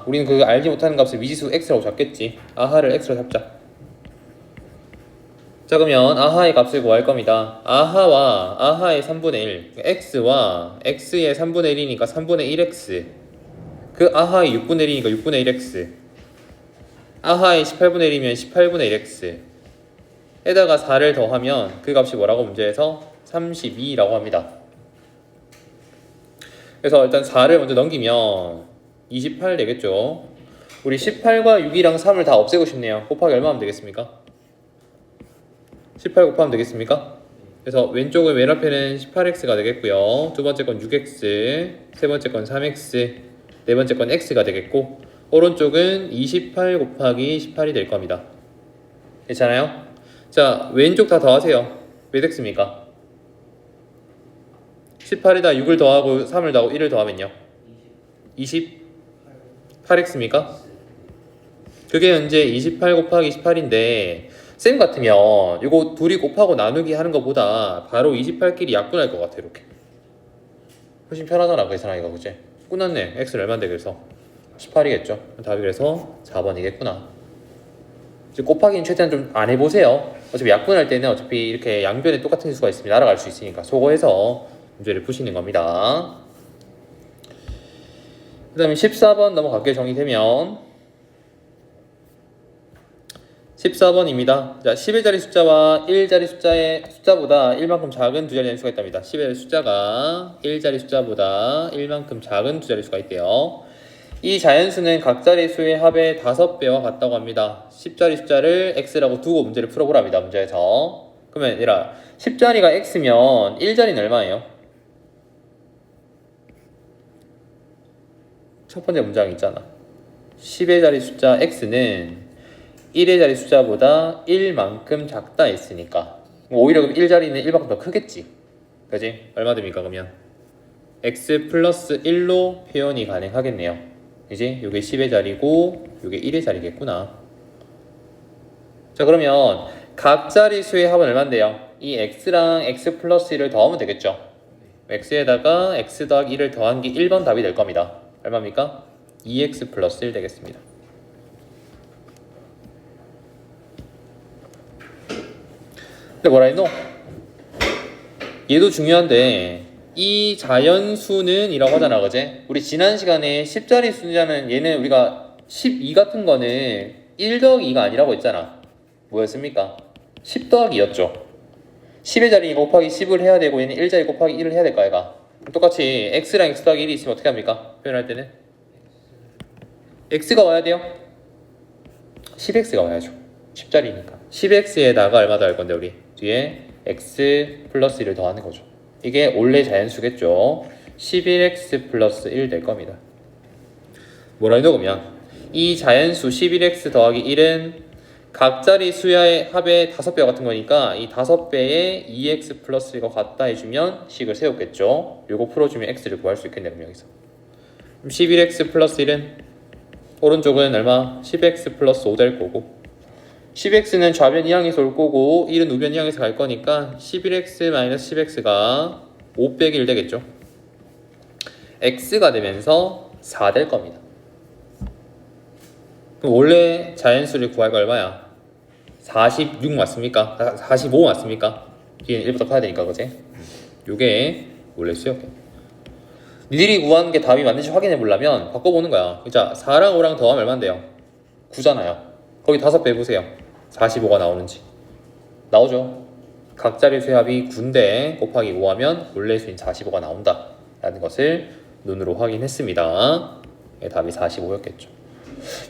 우리는 그 알지 못하는 값을 미지수 x라고 잡겠지. 아하를 x로 잡자. 자, 그러면 아하의 값을 구할 겁니다. 아하와 아하의 3분의 1, x와 x의 3분의 1이니까 3분의 1x, 그 아하의 6분의 1이니까 6분의 1x, 아하의 18분의 1이면 18분의 1x 에다가 4를 더하면 그 값이 뭐라고 문제에서 32라고 합니다. 그래서 일단 4를 먼저 넘기면 28 되겠죠. 우리 18과 6이랑 3을 다 없애고 싶네요. 곱하기 얼마 하면 되겠습니까? 18 곱하면 되겠습니까? 그래서 왼쪽은 맨 앞에는 18x가 되겠고요. 두 번째 건 6x, 세 번째 건 3x, 네 번째 건 x가 되겠고, 오른쪽은 28 곱하기 18이 될 겁니다. 괜찮아요? 자, 왼쪽 다 더하세요. 몇 x입니까? 18에다 6을 더하고 3을 더하고 1을 더하면요 28x입니까? 그게 현재 28 곱하기 18인데 쌤 같으면 이거 둘이 곱하고 나누기 하는 것보다 바로 28끼리 약분할 것 같아. 이렇게 훨씬 편하잖아 계산하기가. 그치? 끝났네. x는 얼마인데 그래서 18이겠죠. 답이 그래서 4번이겠구나. 곱하기는 최대한 좀 안 해보세요. 어차피 약분할 때는 어차피 이렇게 양변에 똑같은 수가 있으면 날아갈 수 있으니까 소거해서 문제를 푸시는 겁니다. 그 다음에 14번 넘어갈게요. 정리되면 14번입니다. 자, 11자리 숫자와 1자리 숫자보다 1만큼 작은 두 자리 수가 있답니다. 11자리 숫자가 1자리 숫자보다 1만큼 작은 두 자리 수가 있대요. 이 자연수는 각 자리 수의 합의 5배와 같다고 합니다. 10자리 숫자를 x라고 두고 문제를 풀어보랍니다. 문제에서. 그러면 얘들아 10자리가 x면 1자리는 얼마예요? 첫 번째 문장 있잖아. 10의 자리 숫자 x는 1의 자리 숫자보다 1만큼 작다 했으니까 오히려 1자리는 1만큼 더 크겠지. 그지? 얼마 됩니까 그러면? x 플러스 1로 표현이 가능하겠네요. 이제 요게 10의 자리고 요게 1의 자리겠구나. 자, 그러면 각 자리 수의 합은 얼마인데요? 이 x랑 x 플러스 1을 더하면 되겠죠. x에다가 x 더하기 1을 더한 게 1번 답이 될 겁니다. 얼마입니까? 2x 플러스 1 되겠습니다. 근데 뭐라 했노? 얘도 중요한데 이 자연수는 이라고 하잖아. 그제? 우리 지난 시간에 10자리 숫자는 얘는 우리가 12 같은 거는 1 더하기 2가 아니라고 했잖아. 뭐였습니까? 10 더하기 2였죠. 10의 자리 곱하기 10을 해야 되고 얘는 1자리 곱하기 1을 해야 될 거 아이가. 똑같이 x랑 x 더하기 1이 있으면 어떻게 합니까? 표현할 때는 x가 와야 돼요? 10x가 와야죠. 10자리니까 10x에다가 얼마 더할 건데 우리 뒤에 x 플러스 1을 더하는 거죠. 이게 원래 자연수겠죠. 11x 플러스 1 될 겁니다. 뭐라 해도 그러면 이 자연수 11x 더하기 1은 각자리 수의 합의 5배 같은 거니까 이 5배에 2x 플러스 1과 같다 해주면 식을 세웠겠죠. 요거 풀어주면 x를 구할 수 있겠네요. 여기서 11x 플러스 1은 오른쪽은 얼마? 10x 플러스 5 될 거고 10x는 좌변 이항에서 올 거고 1은 우변 이항에서 갈 거니까 11x 마이너스 10x가 5 빼기 1 되겠죠. x가 되면서 4 될 겁니다. 그럼 원래 자연수를 구할 거 얼마야? 46 맞습니까? 45 맞습니까? 뒤에는 1부터 커야 되니까 그지? 요게 원래 수였겠네. 니들이 구하는 게 답이 맞는지 확인해 보려면 바꿔보는 거야. 자, 4랑 5랑 더하면 얼마인데요? 9잖아요. 거기 5배 해보세요. 45가 나오는지. 나오죠. 각 자리 수의 합이 9인데 곱하기 5하면 원래 수인 45가 나온다 라는 것을 눈으로 확인했습니다. 답이 45였겠죠.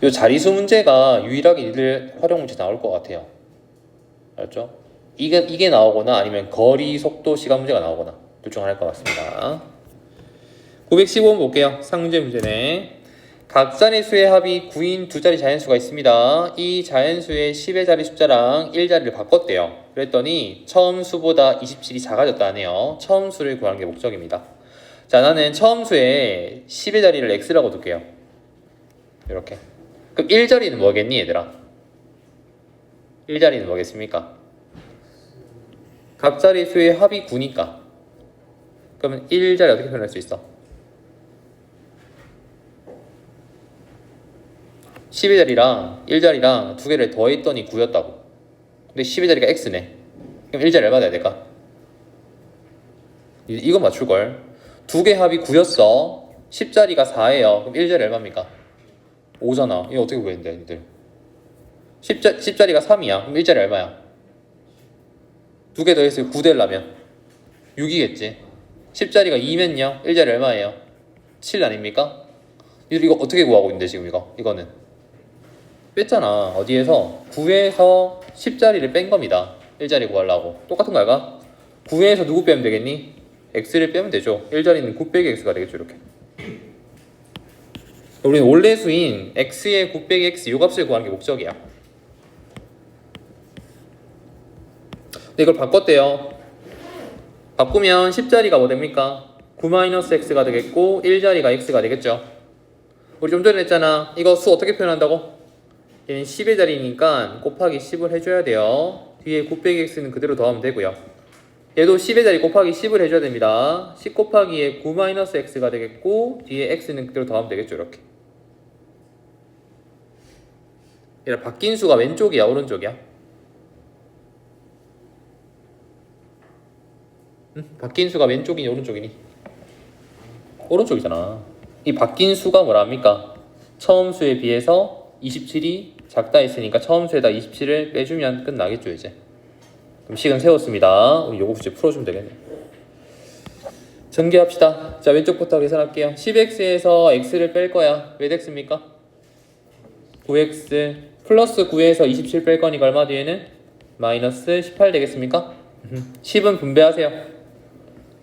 이 자리수 문제가 유일하게 니들 활용 문제 나올 것 같아요. 알았죠? 이게 나오거나 아니면 거리, 속도, 시간 문제가 나오거나 둘 중 하나일 것 같습니다. 915번 볼게요. 상문제 문제네. 각 자리 수의 합이 9인 두 자리 자연수가 있습니다. 이 자연수의 10의 자리 숫자랑 1자리를 바꿨대요. 그랬더니 처음 수보다 27이 작아졌다 하네요. 처음 수를 구하는 게 목적입니다. 자, 나는 처음 수에 10의 자리를 x라고 둘게요. 이렇게. 그럼 1자리는 뭐겠니 얘들아? 1자리는 뭐겠습니까? 각 자리 수의 합이 9니까 그러면 1자리 어떻게 표현할 수 있어? 10의 자리랑 1자리랑 두 개를 더했더니 9였다고. 근데 10의 자리가 x네. 그럼 1자리 얼마 돼야 될까? 이거 맞출걸. 두 개 합이 9였어. 10자리가 4예요. 그럼 1자리 얼마입니까? 5잖아. 이거 어떻게 구했는데 니들? 10자리가 3이야. 그럼 1자리 얼마야? 두 개 더했을 9 되려면 6이겠지. 10자리가 2면요. 1자리 얼마예요? 7 아닙니까? 이거 어떻게 구하고 있는데 지금 이거는 뺐잖아. 어디에서? 9에서 10자리를 뺀 겁니다. 1자리 구하려고. 똑같은 거 알까? 9에서 누구 빼면 되겠니? x를 빼면 되죠. 1자리는 9 빼기 x가 되겠죠. 이렇게. 우리는 원래 수인 x의 9 빼기 x 요 값을 구하는 게 목적이야. 근데 이걸 바꿨대요. 바꾸면 10자리가 뭐 됩니까? 9-x가 되겠고 1자리가 x가 되겠죠. 우리 좀 전에 했잖아. 이거 수 어떻게 표현한다고? 얘는 10의 자리니까 곱하기 10을 해줘야 돼요. 뒤에 9 빼기 x는 그대로 더하면 되고요. 얘도 10의 자리 곱하기 10을 해줘야 됩니다. 10 곱하기에 9-x가 되겠고 뒤에 x는 그대로 더하면 되겠죠. 이렇게. 얘는 바뀐 수가 왼쪽이야 오른쪽이야? 바뀐 수가 왼쪽이니 오른쪽이니? 오른쪽이잖아. 이 바뀐 수가 뭐랍니까? 처음 수에 비해서 27이 작다 했으니까 처음 수에다 27을 빼주면 끝나겠죠 이제. 그럼 식은 세웠습니다. 우리 요거 문제 풀어주면 되겠네. 전개합시다. 자, 왼쪽부터 계산할게요. 10x에서 x를 뺄 거야. 몇 x입니까? 9x 플러스 9에서 27 뺄 거니까 얼마 뒤에는? 마이너스 18 되겠습니까? 10은 분배하세요.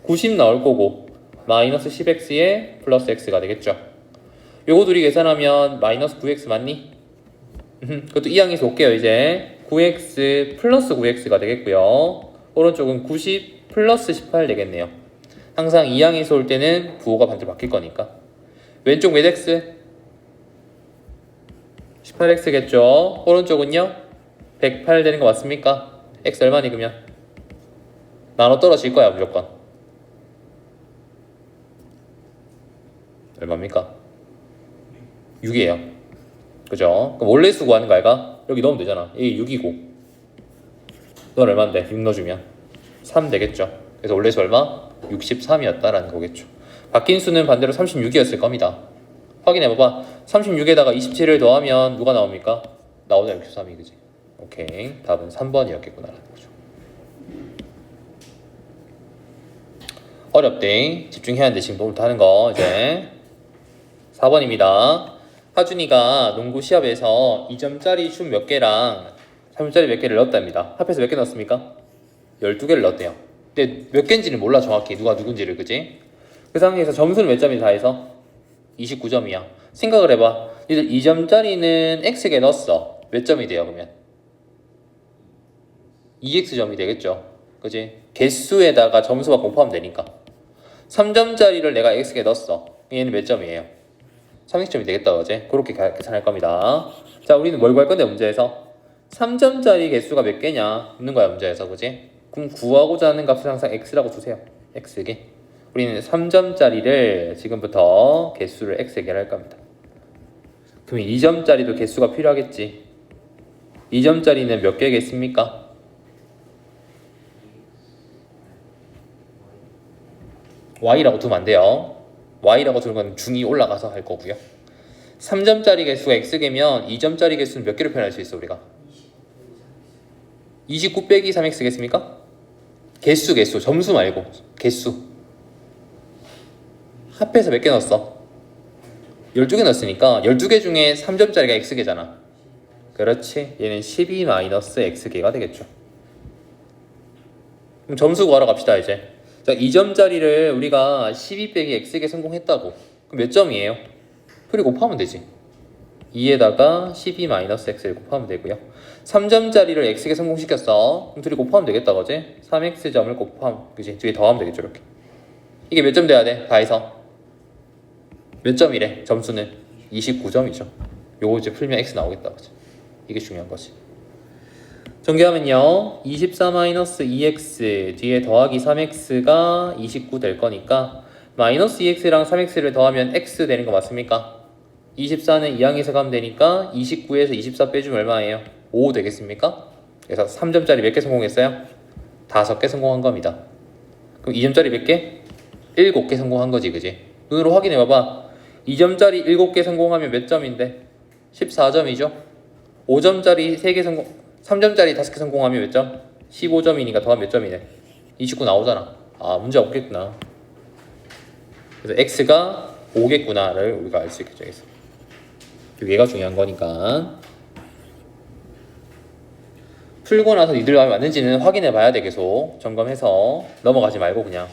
90 나올 거고 마이너스 10x에 플러스 x가 되겠죠. 요거 둘이 계산하면 마이너스 9x 맞니? 그것도 이항에서 올게요. 이제 9x 플러스 9x가 되겠고요. 오른쪽은 90 플러스 18 되겠네요. 항상 이항에서 올 때는 부호가 반대로 바뀔 거니까. 왼쪽 몇 x? 18x겠죠. 오른쪽은요? 108 되는 거 맞습니까? x 얼마니 그러면? 나눠 떨어질 거야 무조건. 얼마입니까? 6이에요. 그죠? 그럼 원래 수 구하는 거 알까? 여기 넣으면 되잖아. 이게 6이고 넌 얼마인데? 6 넣어주면 3 되겠죠. 그래서 원래 수 얼마? 63이었다라는 거겠죠. 바뀐 수는 반대로 36이었을 겁니다. 확인해봐봐. 36에다가 27을 더하면 누가 나옵니까? 나오잖아. 63이 그지? 오케이. 답은 3번이었겠구나라는 거죠. 어렵대. 집중해야 하는데 지금 너무 다는 거 이제 4번입니다. 하준이가 농구 시합에서 2점짜리 슛 몇 개랑 3점짜리 몇 개를 넣었답니다. 합해서 몇 개 넣었습니까? 12개를 넣었대요. 근데 몇 개인지는 몰라 정확히 누가 누군지를 그지? 그 상황에서 점수는 몇 점이 다 해서? 29점이야. 생각을 해봐. 니들 2점짜리는 x개 넣었어. 몇 점이 돼요 그러면? 2x점이 되겠죠. 그지? 개수에다가 점수가 곱하면 되니까. 3점짜리를 내가 x개 넣었어. 얘는 몇 점이에요? 30점이 되겠다 어제. 그렇게 계산할 겁니다. 자, 우리는 뭘 구할 건데 문제에서? 3점짜리 개수가 몇 개냐 묻는 거야 문제에서. 그지? 그럼 구하고자 하는 값은 항상 x라고 두세요. x개. 우리는 3점짜리를 지금부터 개수를 x개를 할 겁니다. 그럼 2점짜리도 개수가 필요하겠지. 2점짜리는 몇 개겠습니까? y라고 두면 안 돼요. y라고 두는 건 중이 올라가서 할 거고요. 3점짜리 개수가 x개면 2점짜리 개수는 몇 개로 표현할 수 있어 우리가? 29 빼기 3x겠습니까? 개수 점수 말고 개수. 합해서 몇 개 넣었어? 12개 넣었으니까 12개 중에 3점짜리가 x개잖아. 그렇지. 얘는 12-x개가 되겠죠. 그럼 점수 구하러 갑시다 이제. 자, 2점짜리를 우리가 12 빼기 x개 성공했다고. 그럼 몇 점이에요? 둘이 곱하면 되지. 2에다가 12-x를 곱하면 되고요. 3점짜리를 x개 성공시켰어. 그럼 둘이 곱하면 되겠다 그지? 3x점을 곱하면 그지? 뒤에 더하면 되겠죠 이렇게. 이게 몇 점 돼야 돼? 다 해서 몇 점이래? 점수는 29점이죠. 요거 이제 풀면 x 나오겠다 그지? 이게 중요한 거지. 전개하면요 24-2x 뒤에 더하기 3x가 29 될 거니까 마이너스 2x랑 3x를 더하면 x 되는 거 맞습니까? 24는 2항에서 가면 되니까 29에서 24 빼주면 얼마예요? 5 되겠습니까? 그래서 3점짜리 몇 개 성공했어요? 5개 성공한 겁니다. 그럼 2점짜리 몇 개? 7개 성공한 거지, 그지? 눈으로 확인해 봐봐. 2점짜리 7개 성공하면 몇 점인데? 14점이죠? 5점짜리 3개 성공, 3점짜리 5개 성공하면 몇 점? 15점이니까 더하면 몇 점이네? 29 나오잖아. 아, 문제 없겠구나. 그래서 x가 5겠구나를 우리가 알 수 있겠죠. 그래서 얘가 중요한 거니까. 풀고 나서 니들 마음에 맞는지는 확인해 봐야 돼. 계속 점검해서 넘어가지 말고 그냥.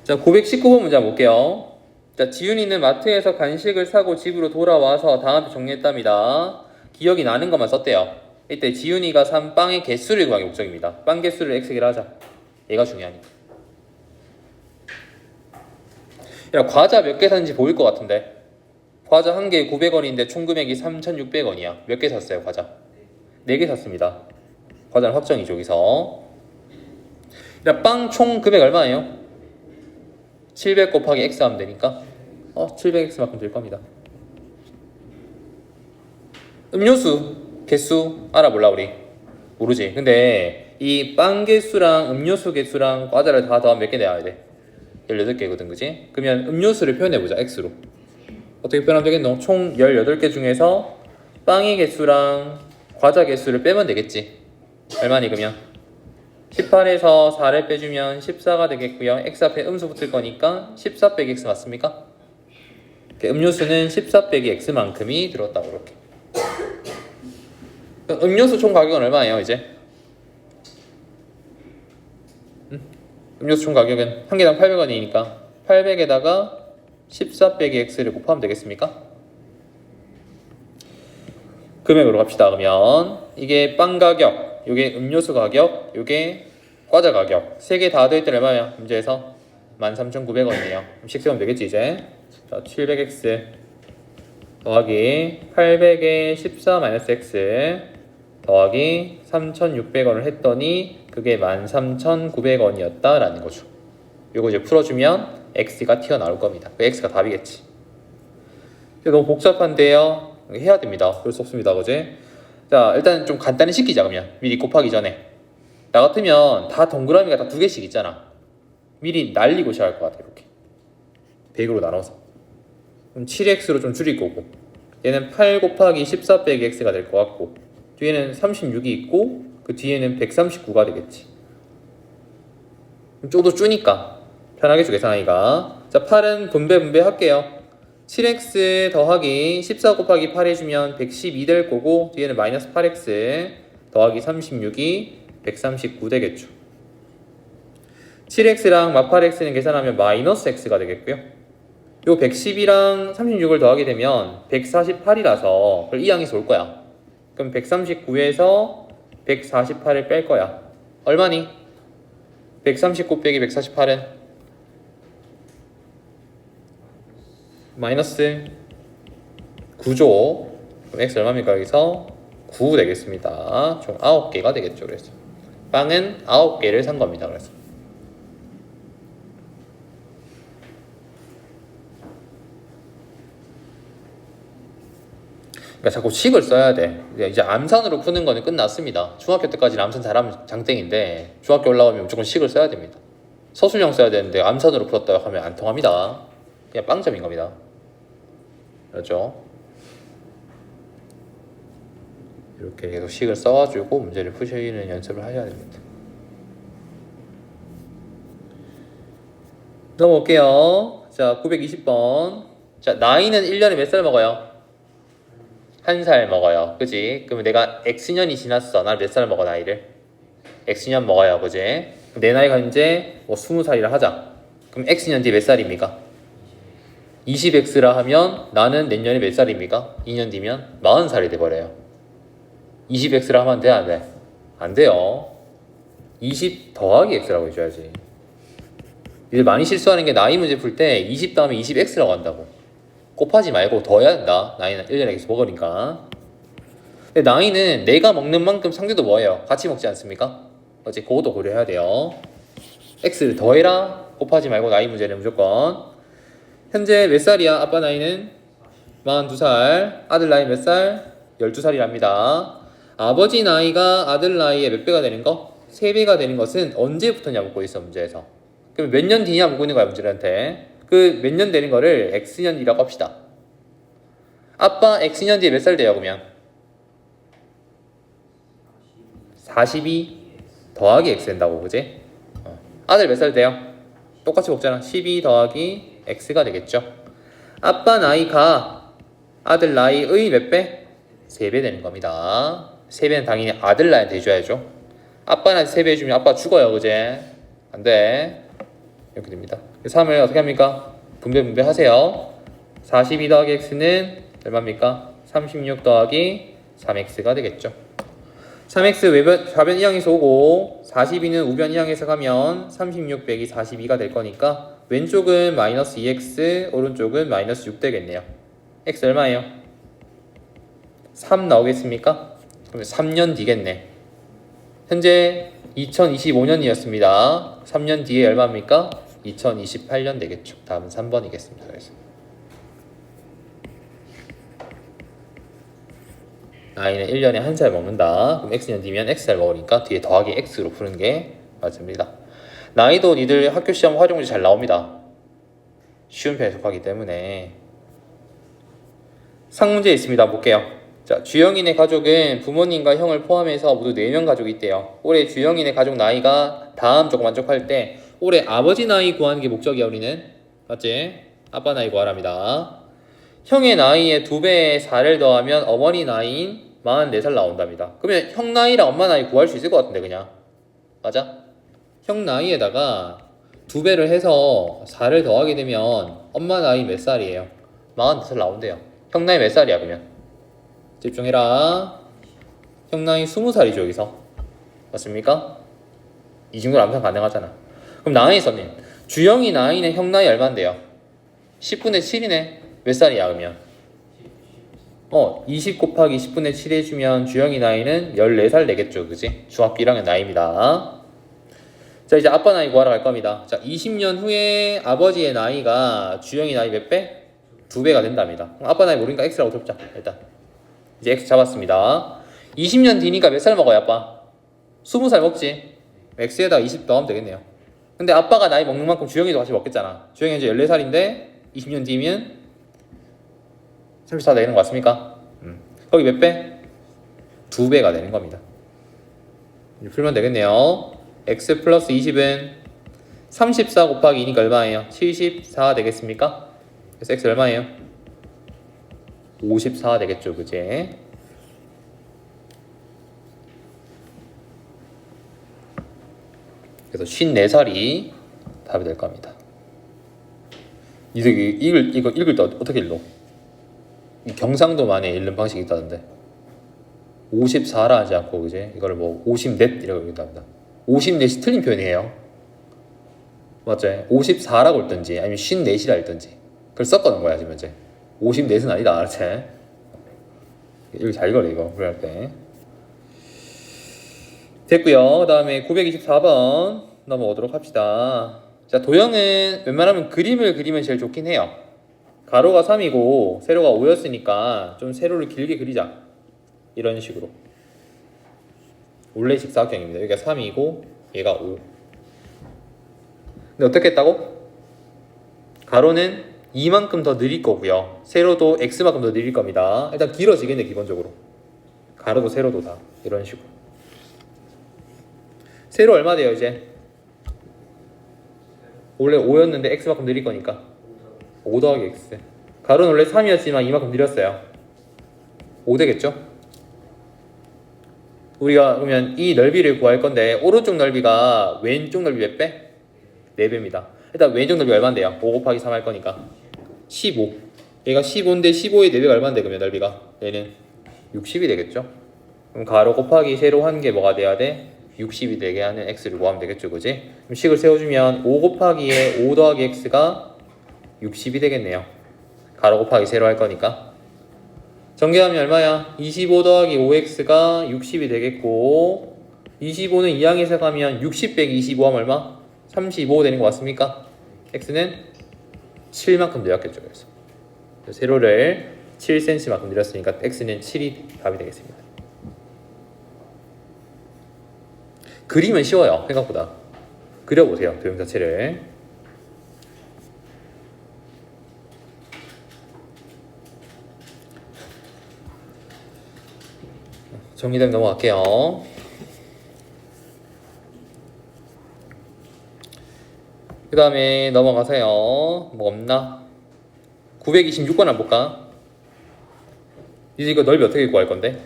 자, 919번 문제 한번 볼게요. 자, 지윤이는 마트에서 간식을 사고 집으로 돌아와서 다음에 정리했답니다. 기억이 나는 것만 썼대요. 이때 지윤이가 산 빵의 개수를 구하기 목적입니다. 빵 개수를 x기로 하자. 얘가 중요하니까. 야, 과자 몇 개 샀는지 보일 것 같은데. 과자 한 개에 900원인데 총 금액이 3,600원이야. 몇 개 샀어요, 과자? 4개 샀습니다. 과자는 확정이죠, 여기서. 야, 빵 총 금액 얼마예요? 700 곱하기 x 하면 되니까 700x만큼 될 겁니다. 음료수 개수 알아볼라 우리? 모르지. 근데 이 빵 개수랑 음료수 개수랑 과자를 다 더하면 몇 개 내야 돼? 18개거든, 그지? 그러면 음료수를 표현해보자, x로. 어떻게 표현하면 되겠노? 총 18개 중에서 빵의 개수랑 과자 개수를 빼면 되겠지. 얼마니 그러면? 18에서 4를 빼주면 14가 되겠고요. x 앞에 음수 붙을 거니까 14 빼기 x 맞습니까? 음료수는 14 빼기 x만큼이 들었다고 이렇게. 음료수 총 가격은 얼마예요 이제? 음료수 총 가격은 한 개당 800원이니까 800에다가 14 빼기 x를 곱하면 되겠습니까? 금액으로 갑시다. 그러면 이게 빵 가격, 이게 음료수 가격, 이게 과자 가격 3개 다 더했더니 얼마야? 문제에서 13,900원이네요. 그럼 식 세우면 되겠지 이제. 자, 700x 더하기 800에 14-x 더하기 3,600원을 했더니 그게 13,900원이었다라는 거죠. 이거 이제 풀어주면 x가 튀어나올 겁니다. 그 x가 답이겠지. 너무 복잡한데요. 해야 됩니다. 그럴 수 없습니다. 그제? 자, 일단 좀 간단히 시키자. 그러면 미리 곱하기 전에 나 같으면 다 동그라미가 다 2개씩 있잖아. 미리 날리고 시작할 것 같아. 이렇게 100으로 나눠서. 그럼 7x로 좀 줄일 거고, 얘는 8 곱하기 14 빼기 x가 될 것 같고, 뒤에는 36이 있고 그 뒤에는 139가 되겠지. 좀 더 주니까 편하겠죠, 계산하기가. 자, 8은 분배 할게요. 7x 더하기 14 곱하기 8 해주면 112 될 거고, 뒤에는 마이너스 8x 더하기 36이 139 되겠죠. 7x랑 마8x는 계산하면 마이너스 x가 되겠고요. 요 110이랑 36을 더하게 되면 148이라서 그걸 이 항에서 올 거야. 그럼 139에서 148을 뺄 거야. 얼마니? 139 빼기 148은 마이너스 9죠. 그럼 x 얼마입니까? 여기서 9 되겠습니다. 총 9개가 되겠죠. 그래서 빵은 9개를 산 겁니다. 그래서 그러니까 자꾸 식을 써야 돼. 이제 암산으로 푸는 거는 끝났습니다. 중학교 때까지는 암산 잘하면 장땡인데 중학교 올라가면 무조건 식을 써야 됩니다. 서술형 써야 되는데 암산으로 풀었다 하면 안 통합니다. 그냥 빵점인 겁니다. 그렇죠? 이렇게 계속 식을 써가지고 문제를 푸시는 연습을 하셔야 됩니다. 넘어올게요. 자, 920번. 자, 나이는 1년에 몇 살 먹어요? 1살 먹어요. 그지? 그러면 내가 X년이 지났어. 난 몇 살 먹어, 나이를? X년 먹어요. 그지? 그럼 내 나이가 이제 뭐 20살이라 하자. 그럼 X년 뒤에 몇 살입니까? 20X라 하면 나는 내년에 몇 살입니까? 2년 뒤면 40살이 돼버려요. 20X라 하면 돼? 안 돼? 안 돼요. 20 더하기 X라고 해줘야지. 이들 많이 실수하는 게 나이 문제 풀 때 20 다음에 20X라고 한다고. 곱하지 말고 더해야 된다. 나이는 1년에 계속 먹으니까. 근데 나이는 내가 먹는 만큼 상대도 뭐예요? 같이 먹지 않습니까? 어째 그것도 고려해야 돼요. x를 더해라. 곱하지 말고 나이 문제는 무조건. 현재 몇 살이야? 아빠 나이는 42살. 아들 나이 몇 살? 12살이랍니다. 아버지 나이가 아들 나이의 몇 배가 되는 거? 3배가 되는 것은 언제부터냐 묻고 있어 문제에서. 그럼 몇 년 뒤냐 묻고 있는 거야 문제한테. 그 몇 년 되는 거를 x년 뒤라고 합시다. 아빠 x년 뒤에 몇 살 돼요 그러면? 42 더하기 x 된다고 그지? 아들 몇 살 돼요? 똑같이 곱잖아. 12 더하기 x가 되겠죠. 아빠 나이가 아들 나이의 몇 배? 3배 되는 겁니다. 3배는 당연히 아들 나이한테 해줘야죠. 아빠 나이한테 3배 해주면 아빠 죽어요 그제? 안돼. 이렇게 됩니다. 3을 어떻게 합니까? 분배 하세요. 42 더하기 x는 얼마입니까? 36 더하기 3x가 되겠죠. 3x 좌변 1항에서 오고 42는 우변 1항에서 가면 36 빼기 42가 될 거니까 왼쪽은 마이너스 2x 오른쪽은 마이너스 6 되겠네요. x 얼마예요? 3 나오겠습니까? 그러면 3년 뒤겠네. 현재 2025년이었습니다. 3년 뒤에 얼마입니까? 2028년 되겠죠. 다음은 3번이겠습니다. 그래서 나이는 1년에 1살 먹는다. 그럼 x년 뒤면 x살 먹으니까 뒤에 더하기 x로 푸는 게 맞습니다. 나이도 니들 학교 시험 활용문제 잘 나옵니다. 쉬운 편에 속하기 때문에. 상문제 있습니다. 볼게요. 자, 주영이네 가족은 부모님과 형을 포함해서 모두 4명 가족이 있대요. 올해 주영이네 가족 나이가 다음 조건 만족할 때 올해 아버지 나이 구하는 게 목적이야 우리는. 맞지? 아빠 나이 구하랍니다. 형의 나이에 2배의 4를 더하면 어머니 나이인 44살 나온답니다. 그러면 형 나이랑 엄마 나이 구할 수 있을 것 같은데 그냥. 맞아? 형 나이에다가 2배를 해서 4를 더하게 되면 엄마 나이 몇 살이에요? 44살 나온대요. 형 나이 몇 살이야 그러면? 집중해라. 형 나이 20살이죠 여기서. 맞습니까? 이 정도로 암산 가능하잖아. 그럼 나이 써님 주영이 나이는 형 나이 얼만데요? 10분의 7이네. 몇 살이야 그러면? 20 곱하기 10분의 7 해주면 주영이 나이는 14살 되겠죠 그지? 중학교 1학년 나이입니다. 자 이제 아빠 나이 구하러 갈 겁니다. 자 20년 후에 아버지의 나이가 주영이 나이 몇 배? 2배가 된답니다. 그럼 아빠 나이 모르니까 x라고 접자. 일단 이제 x 잡았습니다. 20년 뒤니까 몇 살 먹어요 아빠? 20살 먹지. x에다 20 더하면 되겠네요. 근데 아빠가 나이 먹는 만큼 주영이도 같이 먹겠잖아. 주영이 이제 14살인데 20년 뒤면 34 되는 거 맞습니까? 거기 몇 배? 2배가 되는 겁니다. 이제 풀면 되겠네요. x 플러스 20은 34 곱하기 2니까 얼마예요? 74 되겠습니까? 그래서 x 얼마예요? 54 되겠죠 그제? 그래서 54살이 답이 될 겁니다. 이거 읽을 때 어떻게 읽어? 이 경상도만의 읽는 방식이 있다던데 54라 하지 않고 그제? 이거를 뭐 54 이라고 읽는답니다. 54이 틀린 표현이에요. 맞죠? 54라고 읽든지 아니면 54이라 읽든지 그걸 섞어놓은 거야 지금 이제. 54는 아니다 알았지? 이거 잘 읽어라 이거 그럴 때. 됐고요. 그 다음에 924번 넘어오도록 합시다. 자 도형은 웬만하면 그림을 그리면 제일 좋긴 해요. 가로가 3이고 세로가 5였으니까 좀 세로를 길게 그리자. 이런 식으로. 원래 직사각형입니다. 여기가 3이고 얘가 5. 근데 어떻게 했다고? 가로는 2만큼 더 느릴 거고요. 세로도 x만큼 더 느릴 겁니다. 일단 길어지겠네 기본적으로. 가로도 세로도 다 이런 식으로. 세로 얼마 돼요 이제? 원래 5였는데 x만큼 느릴 거니까 5 더하기 x. 가로는 원래 3이었지만 이만큼 느렸어요. 5 되겠죠? 우리가 그러면 이 넓이를 구할 건데 오른쪽 넓이가 왼쪽 넓이 몇 배? 4배입니다. 일단 왼쪽 넓이 얼마인데요? 5 곱하기 3 할 거니까 15. 얘가 15인데 15의 4배가 얼마인데 그러면 넓이가? 얘는 60이 되겠죠? 그럼 가로 곱하기 세로 한 게 뭐가 돼야 돼? 60이 되게 하는 x를 구하면 되겠죠 그지? 그럼 식을 세워주면 5 곱하기에 5 더하기 x가 60이 되겠네요. 가로 곱하기 세로 할 거니까. 전개하면 얼마야? 25 더하기 5x가 60이 되겠고 25는 2항에서 가면 60 빼기 25 하면 얼마? 35 되는 거 맞습니까? x는 7만큼 늘렸겠죠. 그래서 세로를 7cm만큼 늘렸으니까 x는 7이 답이 되겠습니다. 그리면 쉬워요. 생각보다. 그려보세요. 도형 자체를. 정리되면 넘어갈게요. 그 다음에 넘어가세요. 뭐 없나? 926번 한번 볼까? 이제 이거 넓이 어떻게 구할 건데?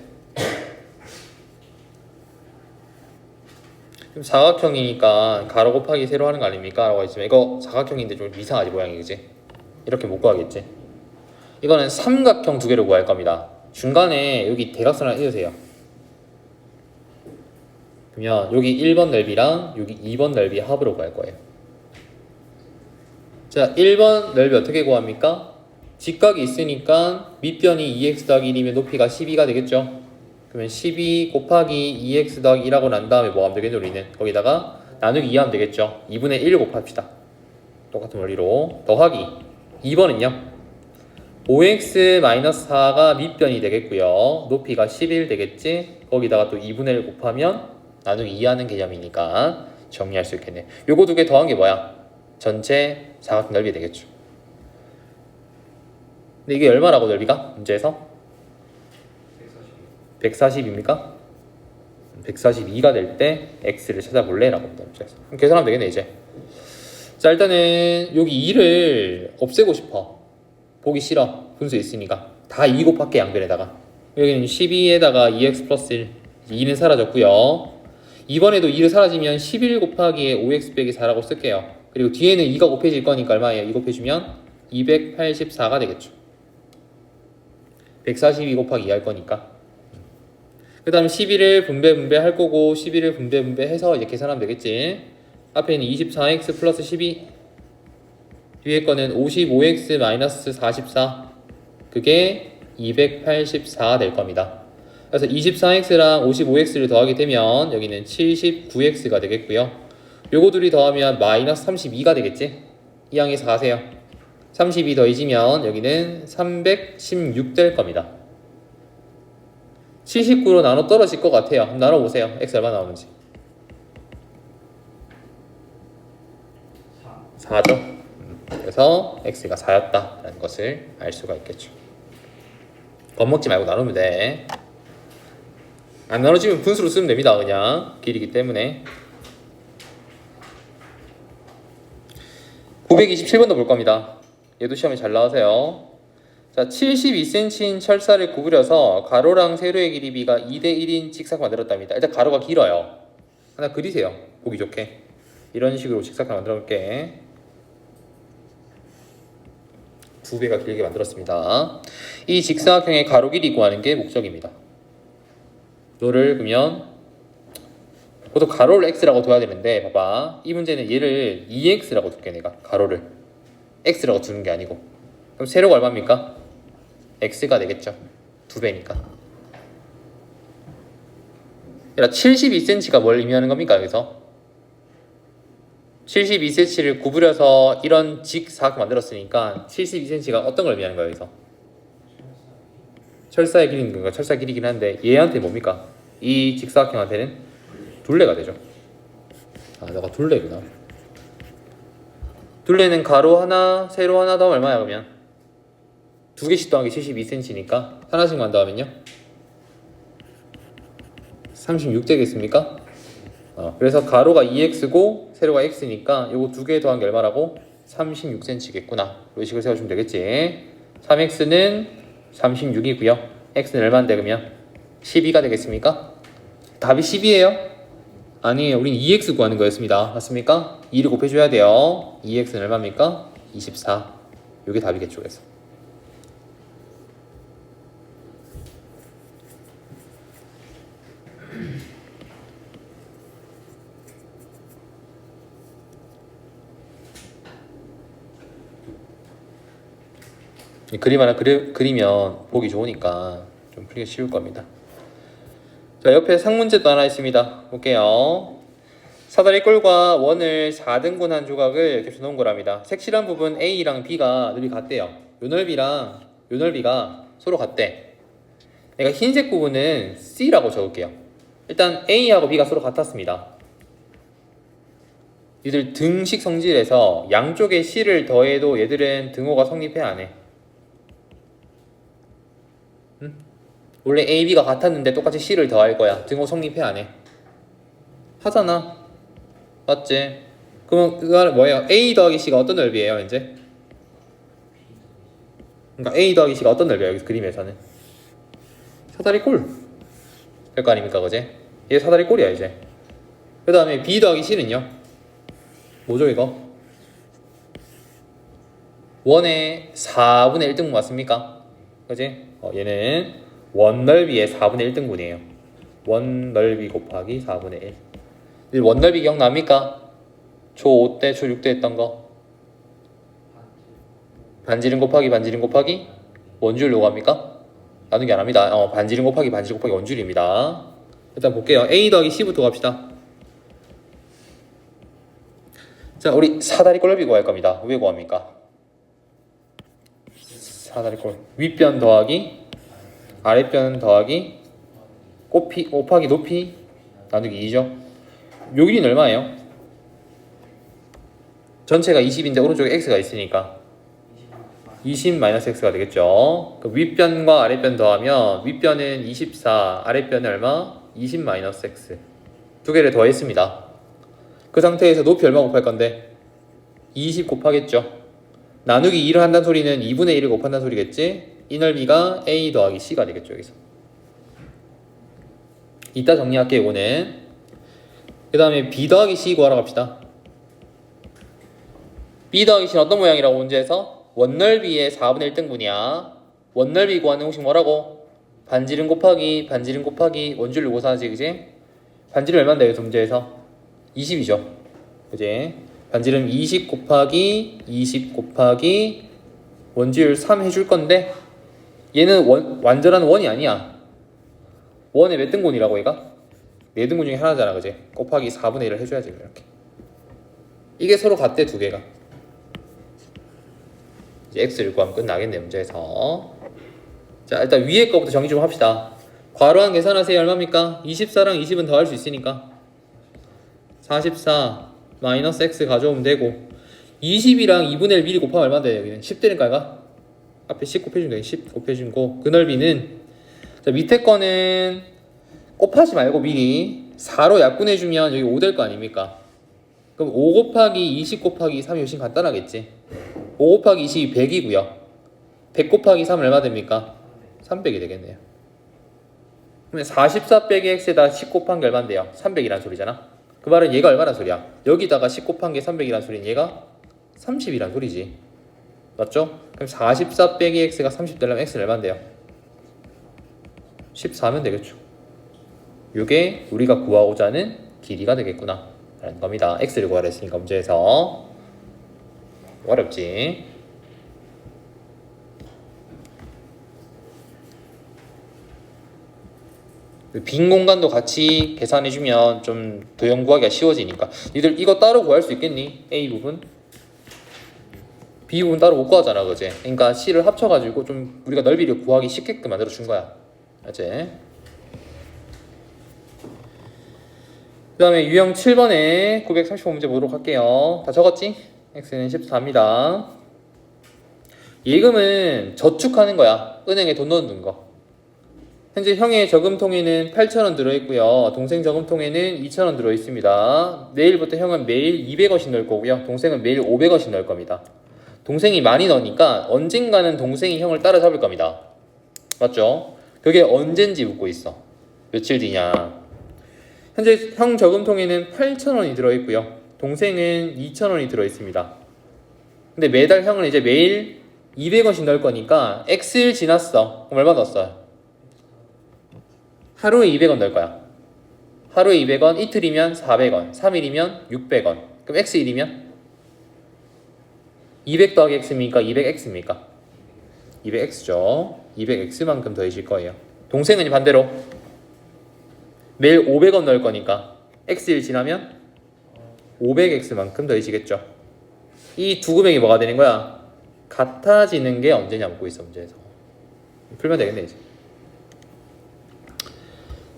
사각형이니까 가로 곱하기 세로 하는 거 아닙니까? 라고 했지만 이거 사각형인데 좀 이상하지 모양이, 그지? 이렇게 못 구하겠지? 이거는 삼각형 두 개를 구할 겁니다. 중간에 여기 대각선 하나 띄우세요. 그러면 여기 1번 넓이랑 여기 2번 넓이 합으로 구할 거예요. 자, 1번 넓이 어떻게 구합니까? 직각이 있으니까 밑변이 2x 더하기 1이면 높이가 12가 되겠죠? 그러면 12 곱하기 2x 더하기 1하고 난 다음에 뭐 하면 되겠죠? 우리는 거기다가 나누기 2 하면 되겠죠? 2분의 1 곱합시다. 똑같은 원리로 더하기 2번은요 5x-4가 밑변이 되겠고요. 높이가 11 되겠지? 거기다가 또 2분의 1 곱하면 나누기 2 하는 개념이니까 정리할 수 있겠네. 요거 두 개 더한 게 뭐야? 전체 사각형 넓이 되겠죠. 근데 이게 얼마라고 넓이가? 문제에서? 140입니까? 142가 될 때 x를 찾아볼래? 라고 합니다. 그럼 계산하면 되겠네 이제. 자, 일단은 여기 2를 없애고 싶어. 보기 싫어. 분수 있으니까 다 2 곱할게. 양변에다가 여기는 12에다가 2x 플러스 1 2는 사라졌고요. 이번에도 2를 사라지면 11 곱하기에 5x 빼기 4라고 쓸게요. 그리고 뒤에는 2가 곱해질 거니까 얼마예요? 2 곱해주면 284가 되겠죠. 142 곱하기 2 할 거니까. 그 다음 11을 분배 할 거고 11을 분배 해서 이제 계산하면 되겠지. 앞에 있는 24x 플러스 12 뒤에 거는 55x 마이너스 44 그게 284가 될 겁니다. 그래서 24x랑 55x를 더하게 되면 여기는 79x가 되겠고요. 요거 둘이 더하면 마이너스 32가 되겠지. 이 항에서 가세요. 32 더해지면 여기는 316 될 겁니다. 79로 나눠 떨어질 것 같아요. 한번 나눠보세요. x 얼마 나오는지. 4죠. 그래서 x가 4였다라는 것을 알 수가 있겠죠. 겁먹지 말고 나누면 돼. 안 나눠지면 분수로 쓰면 됩니다. 그냥 길이기 때문에. 927번도 볼 겁니다. 얘도 시험에 잘 나와서요. 자, 72cm인 철사를 구부려서 가로랑 세로의 길이비가 2대1인 직사각 만들었답니다. 일단 가로가 길어요. 하나 그리세요. 보기 좋게. 이런 식으로 직사각 만들어 볼게. 2배가 길게 만들었습니다. 이 직사각형의 가로 길이 구하는 게 목적입니다. 이거를 그러면 보통 가로를 x라고 둬야 되는데 봐봐. 이 문제는 얘를 2x라고 둘게. 내가 가로를 x라고 두는 게 아니고. 그럼 세로가 얼마입니까? x가 되겠죠. 2배니까. 72cm가 뭘 의미하는 겁니까? 여기서 72cm를 구부려서 이런 직사각 만들었으니까 72cm가 어떤 걸 의미하는 거예요? 여기서 철사의 길이인 건가? 철사의 길이긴 한데 얘한테 뭡니까? 이 직사각형한테는 둘레가 되죠. 아, 너가 둘레구나. 둘레는 가로 하나, 세로 하나 더하면 얼마야? 그러면 두 개씩 더한 게 72cm니까 하나씩만 더하면요 36 되겠습니까? 그래서 가로가 2x고 세로가 x니까 요거 두 개 더한 게 얼마라고? 36cm겠구나. 이런 식으로 세워주면 되겠지. 3x는 36이고요. x는 얼마인데 그러면 12가 되겠습니까? 답이 10이에요? 아니에요. 우린 2x 구하는 거였습니다. 맞습니까? 2를 곱해줘야 돼요. 2x는 얼마입니까? 24. 요게 답이겠죠. 그래서 그림 하나 그리면 보기 좋으니까 좀 풀기 쉬울 겁니다. 자, 옆에 상문제도 하나 있습니다. 볼게요. 사다리 꼴과 원을 4등분한 조각을 겹쳐 놓은 거랍니다. 색칠한 부분 A랑 B가 넓이 같대요. 요 넓이랑 요 넓이가 서로 같대. 내가 흰색 부분은 C라고 적을게요. 일단 A하고 B가 서로 같았습니다. 얘들 등식 성질에서 양쪽에 C를 더해도 얘들은 등호가 성립해 안 해? 응? 원래 A, B가 같았는데 똑같이 C를 더할 거야. 등호 성립해 안 해? 하잖아. 맞지? 그러면 그거는 뭐예요? A 더하기 C가 어떤 넓이에요, 이제? 그러니까 A 더하기 C가 어떤 넓이에요, 여기 그림에서는? 사다리 꼴. 될 거 아닙니까, 그제? 얘 사다리 꼴이야, 이제. 그 다음에 B 더하기 C는요? 뭐죠, 이거? 원의 4분의 1등분 맞습니까? 그지? 얘는 원 넓이의 4분의 1등분이에요. 원 넓이 곱하기 4분의 1. 원 넓이 기억납니까? 초 5대, 초 6대 했던 거. 반지름 곱하기 반지름 곱하기 원줄로 갑니까? 나누기 안 합니다. 반지름 곱하기 반지름 곱하기 원줄입니다. 일단 볼게요. A 더하기 C부터 갑시다. 자, 우리 사다리 꼴 넓이 구할 겁니다. 왜 구합니까? 사다리 꼴 윗변 더하기 아랫변 더하기 곱하기 높이 나누기 2죠. 요 길이는 얼마예요? 전체가 20인데 오른쪽에 x가 있으니까 20-x가 되겠죠. 그 윗변과 아랫변 더하면 윗변은 24, 아랫변은 얼마? 20-x. 두 개를 더했습니다. 그 상태에서 높이 얼마 곱할 건데? 20 곱하겠죠. 나누기 2를 한다는 소리는 2분의 1을 곱한다는 소리겠지? 이 넓이가 A 더하기 C가 되겠죠, 여기서. 이따 정리할게요, 이거는. 그 다음에 B 더하기 C 구하러 갑시다. B 더하기 C는 어떤 모양이라고 문제에서? 원넓이의 4분의 1등분이야. 원넓이 구하는 공식 뭐라고? 반지름 곱하기 반지름 곱하기 원줄로 고사하지, 그지? 반지름 얼마인데, 여기서 문제에서? 20이죠. 그지? 반지름 20 곱하기 20 곱하기 원줄 3 해줄 건데 얘는 완전한 원이 아니야. 원의 몇 등분이라고 얘가? 4등분 중에 하나잖아, 그지? 곱하기 4분의 1을 해줘야지, 이렇게. 이게 서로 같대, 두 개가. 이제 x를 구하면 끝나겠네, 문제에서. 자, 일단 위에 거부터 정리 좀 합시다. 괄호한 계산하세요. 얼마입니까? 24랑 20은 더할 수 있으니까 44 마이너스 x 가져오면 되고 20이랑 2분의 1 미리 곱하면 얼마 돼? 여기는 10 되니까 이가? 앞에 10 곱해준 거야. 10 곱해준 거. 그 넓이는 자, 밑에 거는 곱하지 말고 미리 4로 약분해주면 여기 5 될 거 아닙니까? 그럼 5 곱하기 20 곱하기 3이 훨씬 간단하겠지? 5 곱하기 20이 100이고요 100 곱하기 3은 얼마 됩니까? 300이 되겠네요. 그러면 44 빼기 x에다 10 곱한 게 얼마인데요? 300이란 소리잖아. 그 말은 얘가 얼마란 소리야? 여기다가 10 곱한 게 300이란 소리는 얘가 30이란 소리지. 맞죠? 그럼 44 빼기 x가 30 되려면 x는 얼마인데요? 14면 되겠죠. 이게 우리가 구하고자 하는 길이가 되겠구나 라는 겁니다. x를 구하라 했으니까 문제에서. 어렵지? 빈 공간도 같이 계산해주면 좀 도형 구하기가 쉬워지니까. 니들 이거 따로 구할 수 있겠니? A 부분? B 부분 따로 못 구하잖아, 그지? 그러니까 C를 합쳐가지고 좀 우리가 넓이를 구하기 쉽게끔 만들어준 거야. 알지? 그 다음에 유형 7번에 935문제 보도록 할게요. 다 적었지? X는 14입니다. 예금은 저축하는 거야. 은행에 돈 넣는 거. 현재 형의 저금통에는 8,000원 들어있고요. 동생 저금통에는 2,000원 들어있습니다. 내일부터 형은 매일 200원씩 넣을 거고요. 동생은 매일 500원씩 넣을 겁니다. 동생이 많이 넣으니까 언젠가는 동생이 형을 따라잡을 겁니다. 맞죠? 그게 언젠지 묻고 있어. 며칠 뒤냐. 현재 형 저금통에는 8,000원이 들어있고요. 동생은 2,000원이 들어있습니다. 근데 매달 형은 이제 매일 200원씩 넣을 거니까 X일 지났어. 그럼 얼마 넣었어요? 하루에 200원 넣을 거야. 하루에 200원, 이틀이면 400원, 3일이면 600원. 그럼 X일이면? 200 더하기 X입니까? 200X입니까? 200X죠. 200X만큼 더해질 거예요. 동생은 반대로 매일 500원 넣을 거니까 X일 지나면 500x만큼 더해지겠죠. 이 두 금액이 뭐가 되는 거야? 같아지는 게 언제냐 묻고 있어 문제에서. 풀면 되겠네 이제.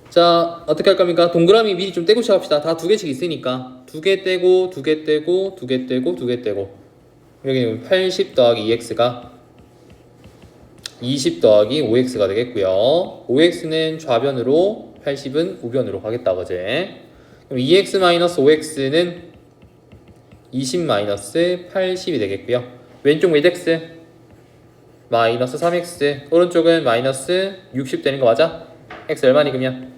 자 어떻게 할 겁니까? 동그라미 미리 좀 떼고 시작합시다. 다 두 개씩 있으니까 두 개 떼고 두 개 떼고 두 개 떼고 두 개 떼고 여기는 80 더하기 2x가 20 더하기 5x가 되겠고요. 5x는 좌변으로 80은 우변으로 가겠다 그지? 그럼 2x 마이너스 5x는 20 마이너스 80이 되겠고요. 왼쪽 몇 x? 마이너스 3x. 오른쪽은 마이너스 60 되는 거 맞아? x 얼마니 그러면?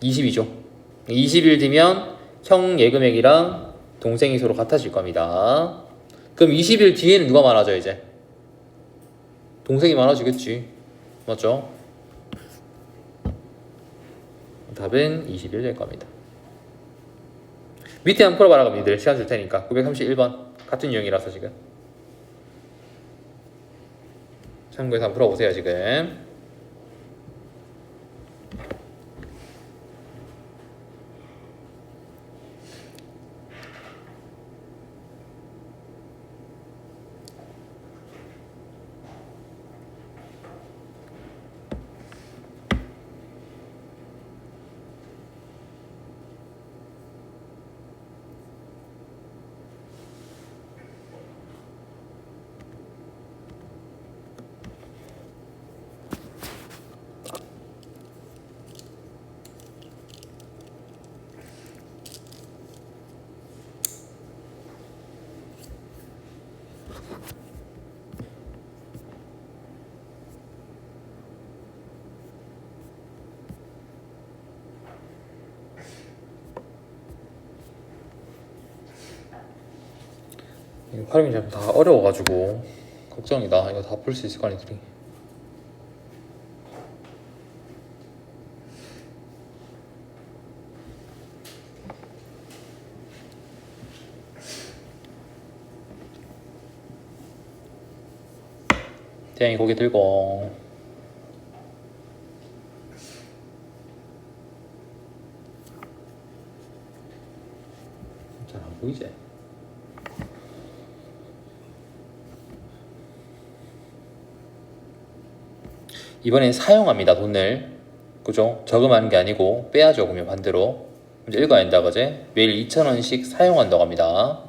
20이죠. 20일 뒤면 형 예금액이랑 동생이 서로 같아질 겁니다. 그럼 20일 뒤에는 누가 많아져 이제? 동생이 많아지겠지. 맞죠? 답은 20일 될 겁니다. 밑에 한번 풀어봐라 그럼 니들 시간 줄 테니까. 931번 같은 유형이라서 지금 참고해서 한번 풀어보세요 지금. 활용이 좀 다 어려워가지고 걱정이다. 이거 다 풀 수 있을 거 아니들이. 태양이 고개 들고. 잘 안 보이지? 이번엔 사용합니다 돈을. 그죠? 저금하는 게 아니고 빼야죠. 그러면 반대로 이제 읽어야 된다 그제? 매일 2,000원씩 사용한다고 합니다.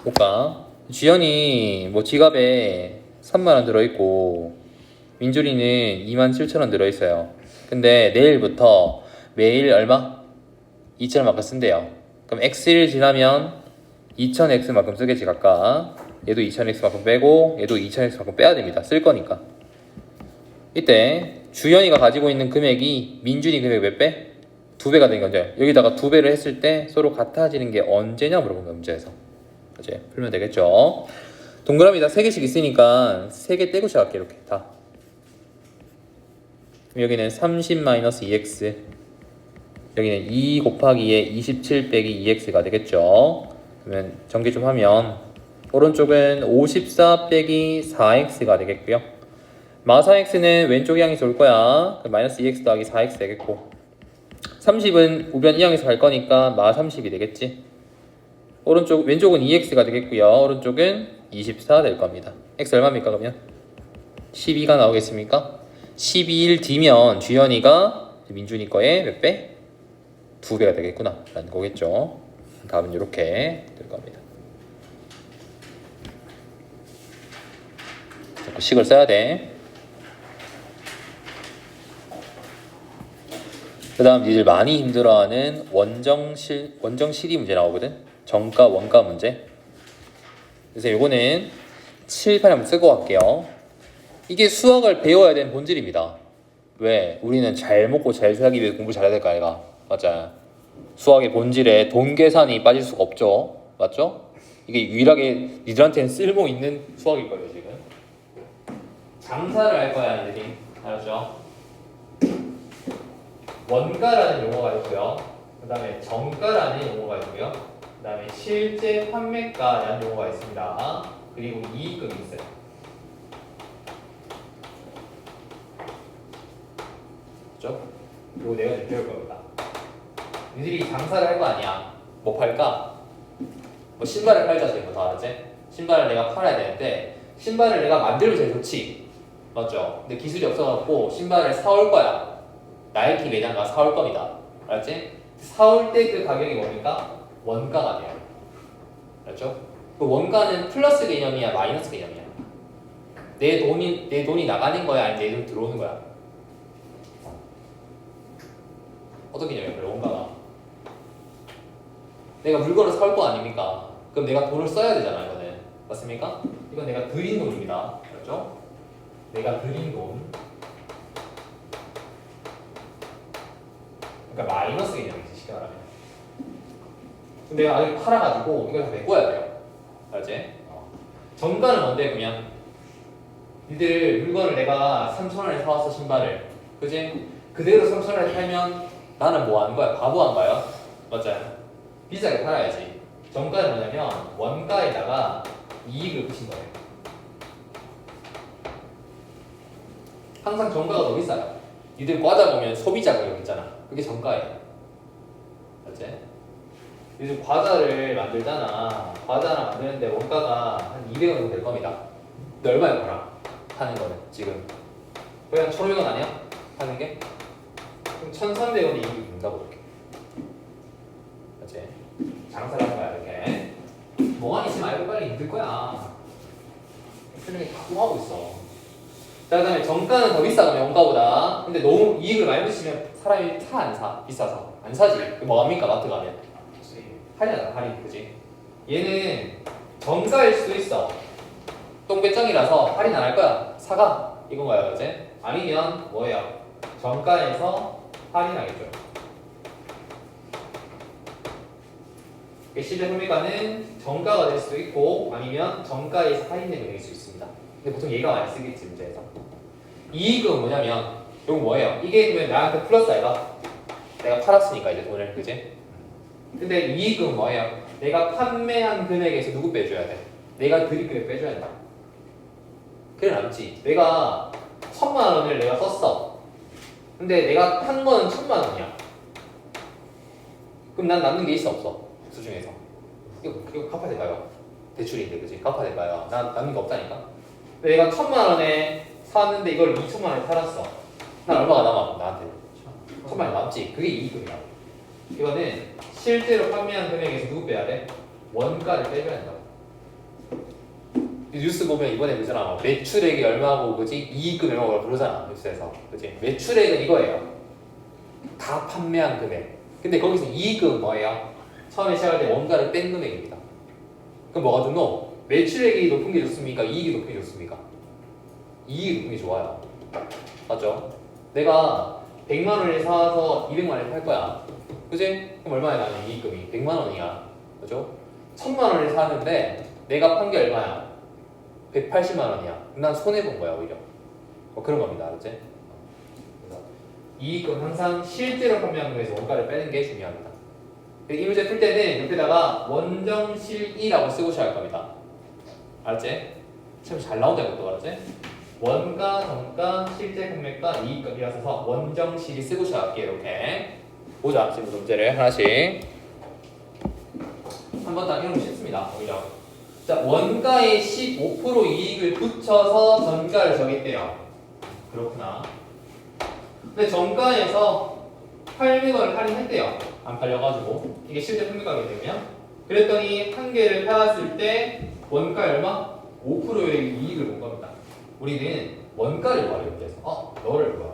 볼까? 주연이 뭐 지갑에 3만원 들어있고 민준이는 27,000원 들어있어요. 근데 내일부터 매일 얼마? 2,000원만큼 쓴대요. 그럼 x일 지나면 2,000x만큼 쓰겠지 각각. 얘도 2,000x만큼 빼고 얘도 2,000x만큼 빼야 됩니다. 쓸 거니까. 이때 주연이가 가지고 있는 금액이 민준이 금액 몇 배? 2배가 된 건데 여기다가 2배를 했을 때 서로 같아지는 게 언제냐 물어본 거야 문제에서. 이제 풀면 되겠죠. 동그라미 다 3개씩 있으니까 3개 떼고 시작할게. 이렇게 다. 여기는 30-2x 여기는 2 곱하기에 27 빼기 2x가 되겠죠. 그러면 전개 좀 하면 오른쪽은 54 빼기 4x가 되겠고요. 마4x는 왼쪽 향해서 올 거야. 마이너스 2x 더하기 4x 되겠고 30은 우변 이 향해서 갈 거니까 마30이 되겠지. 왼쪽은 2x가 되겠고요. 오른쪽은 24 될 겁니다. x 얼마입니까 그러면? 12가 나오겠습니까? 12일 뒤면 주현이가 민준이 거에 몇 배? 2배가 되겠구나 라는 거겠죠. 답은 이렇게 될 겁니다. 자꾸 식을 써야 돼. 그 다음 니들 많이 힘들어하는 원정실이 문제 나오거든. 정가 원가 문제. 그래서 요거는 7, 8 한번 쓰고 갈게요. 이게 수학을 배워야 되는 본질입니다. 왜? 우리는 잘 먹고 잘 살기 위해 공부 잘해야 될 거 아이가? 맞아. 수학의 본질에 돈 계산이 빠질 수가 없죠. 맞죠? 이게 유일하게 니들한테는 쓸모 있는 수학일 거예요 지금. 장사를 할 거야 니들이. 알았죠? 원가라는 용어가 있고요. 그 다음에 정가라는 용어가 있고요. 그 다음에 실제 판매가라는 용어가 있습니다. 그리고 이익금이 있어요. 그렇죠? 이거 내가 좀 배울 겁니다. 니들이 장사를 할 거 아니야. 뭐 팔까? 뭐 신발을 팔자 지금 다 알았지? 신발을 내가 팔아야 되는데 신발을 내가 만들면 제일 좋지. 맞죠? 근데 기술이 없어갖고 신발을 사올 거야. 나이키 매장 가서 사올 겁니다. 알았지? 사올 때 그 가격이 뭡니까? 원가가 돼요. 알았죠? 그 원가는 플러스 개념이야, 마이너스 개념이야? 내 돈이 나가는 거야, 아니면 내 돈이 들어오는 거야? 어떤 개념이야, 그래, 원가가? 내가 물건을 사올 거 아닙니까? 그럼 내가 돈을 써야 되잖아, 이거는. 맞습니까? 이건 내가 들인 돈입니다. 알았죠? 내가 들인 돈. 그러니까 마이너스 개념이지, 쉽게 말하면. 근데 내가 아직 팔아가지고 이걸 다 메꿔야 돼요. 알지? 정가는 뭔데, 그냥? 니들 물건을 내가 3,000원에 사왔어, 신발을. 그지? 그대로 3,000원에 팔면 나는 뭐 하는 거야? 바보 한 거야? 맞잖아. 비싸게 팔아야지. 정가는 뭐냐면 원가에다가 이익을 붙인 거예요. 항상 정가가 더 비싸요. 니들 과자 보면 소비자 가격 있잖아. 그게 정가예요. 맞지? 요즘 과자를 만들잖아. 과자 하나 만드는데 원가가 한 200원 정도 될 겁니다. 근데 얼마에 팔아? 하는 거는 지금 거의 한 1,500원 아니야? 하는 게? 그럼 1,300원이 이익이 된다고 볼게. 맞지? 장사를 하는 거야 이렇게. 멍하니 있지 말고 빨리 힘들 거야. 표정이 자꾸 하고 있어. 자, 그 다음에 정가는 더 비싸거든요, 원가보다. 근데 너무 이익을 많이 붙이면 사람이 사 안 사? 비싸서 안 사지. 뭐합니까, 마트 가면? 할인하다, 할인. 그지? 얘는 정가일 수도 있어. 똥배짱이라서 할인 안 할 거야. 사가. 이건 거야, 그지? 아니면 뭐예요? 정가에서 할인하겠죠. 실제 소비가는 정가가 될 수도 있고 아니면 정가에서 할인된 금액일 수 있습니다. 근데 보통 얘가 많이 쓰겠지, 문제에서. 이익은 뭐냐면 이건 뭐예요? 이게 그러면 나한테 플러스 아이가? 내가 팔았으니까 이제 돈을, 그지? 근데 이익은 뭐예요? 내가 판매한 금액에서 누구 빼줘야 돼? 내가 드릴 금액 빼줘야 된다. 그래 남지. 내가 1,000만 원을 내가 썼어. 근데 내가 판 거는 1,000만 원이야. 그럼 난 남는 게 있어, 없어? 수중에서 이거 갚아야 될까요? 대출인데, 그지? 갚아야 될까요? 난 남는 게 없다니까. 근데 내가 1,000만 원에 샀는데 이걸 2,000만 원에 팔았어. 난 얼마가 남아? 나한테 1,000만 원 남지. 그게 이익금이야. 이거는 실제로 판매한 금액에서 누구 빼야 돼? 원가를 빼줘야 된다고. 뉴스 보면 이번에 그러잖아. 매출액이 얼마고, 그지? 이익금 얼마고 그러잖아, 뉴스에서. 그지? 매출액은 이거예요. 다 판매한 금액. 근데 거기서 이익은 뭐예요? 처음에 시작할 때 원가를 뺀 금액입니다. 그럼 뭐가 좋노? 매출액이 높은 게 좋습니까? 이익이 높은 게 좋습니까? 이익이 높은 게 좋아요. 맞죠? 내가 100만 원을 사서 200만 원에 팔 거야. 그지? 그럼 얼마에 나는 이익금이? 100만 원이야. 그죠? 1,000만 원을 사는데 내가 판 게 얼마야? 180만 원이야. 그럼 난 손해본 거야, 오히려. 그런 겁니다. 알았지? 이익금 항상 실제로 판매한 금액에서 원가를 빼는 게 중요합니다. 이 문제 풀 때는 옆에다가 원정실이라고 쓰고 시작할 겁니다. 알았지? 참 잘 나온다, 이것도. 알았지? 원가, 정가, 실제 금액과 이익금이라 써서 원정실이 쓰고 시작할게요. 이렇게 보자. 지금 문제를 하나씩 한번 딱 이런 거 쉽습니다. 오히려. 자, 원가에 15% 이익을 붙여서 전가를 정했대요. 그렇구나. 근데 정가에서 800원을 할인했대요. 안 팔려가지고. 이게 실제 판매가격이 되면. 그랬더니 한 개를 팔았을 때 원가 얼마? 5%의 이익을 본 겁니다. 우리는 원가를 구하려고 해서 너를 구하.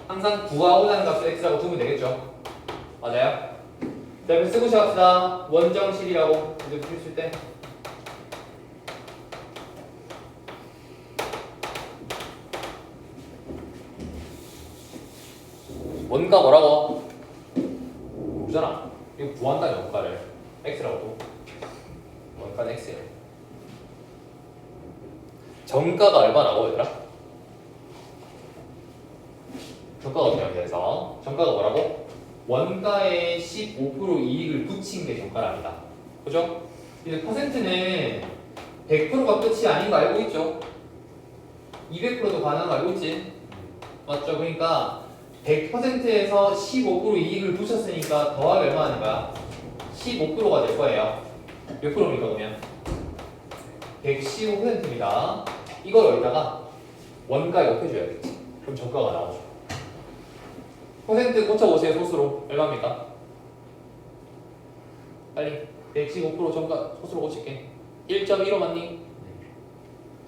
항상 구하고자 하는 값을 x라고 두면 되겠죠. 맞아요? 자, 그럼 쓰고 시작합시다. 원정실이라고 이렇게 쓸 때. 원가 뭐라고? 모르잖아. 이거 구한다, 원가를. x라고. 원가는 x예요. 정가가 얼마라고, 얘들아? 정가가 어떻게 하면 돼서? 정가가 뭐라고? 원가에 15% 이익을 붙인 게 정가랍니다. 그죠? 이제 퍼센트는 100%가 끝이 아닌 거 알고 있죠? 200%도 가능한 거 알고 있지? 맞죠? 그러니까 100%에서 15% 이익을 붙였으니까 더하기 얼마 하는 거야? 15%가 될 거예요. 몇 프로입니까 그러면? 115%입니다. 이걸 여기다가 원가에 곱해줘야겠지. 그럼 정가가 나오죠. 퍼센트 고쳐보세요. 소수로. 얼마입니까? 빨리. 115% 정가 소수로 고칠게. 1.15 맞니?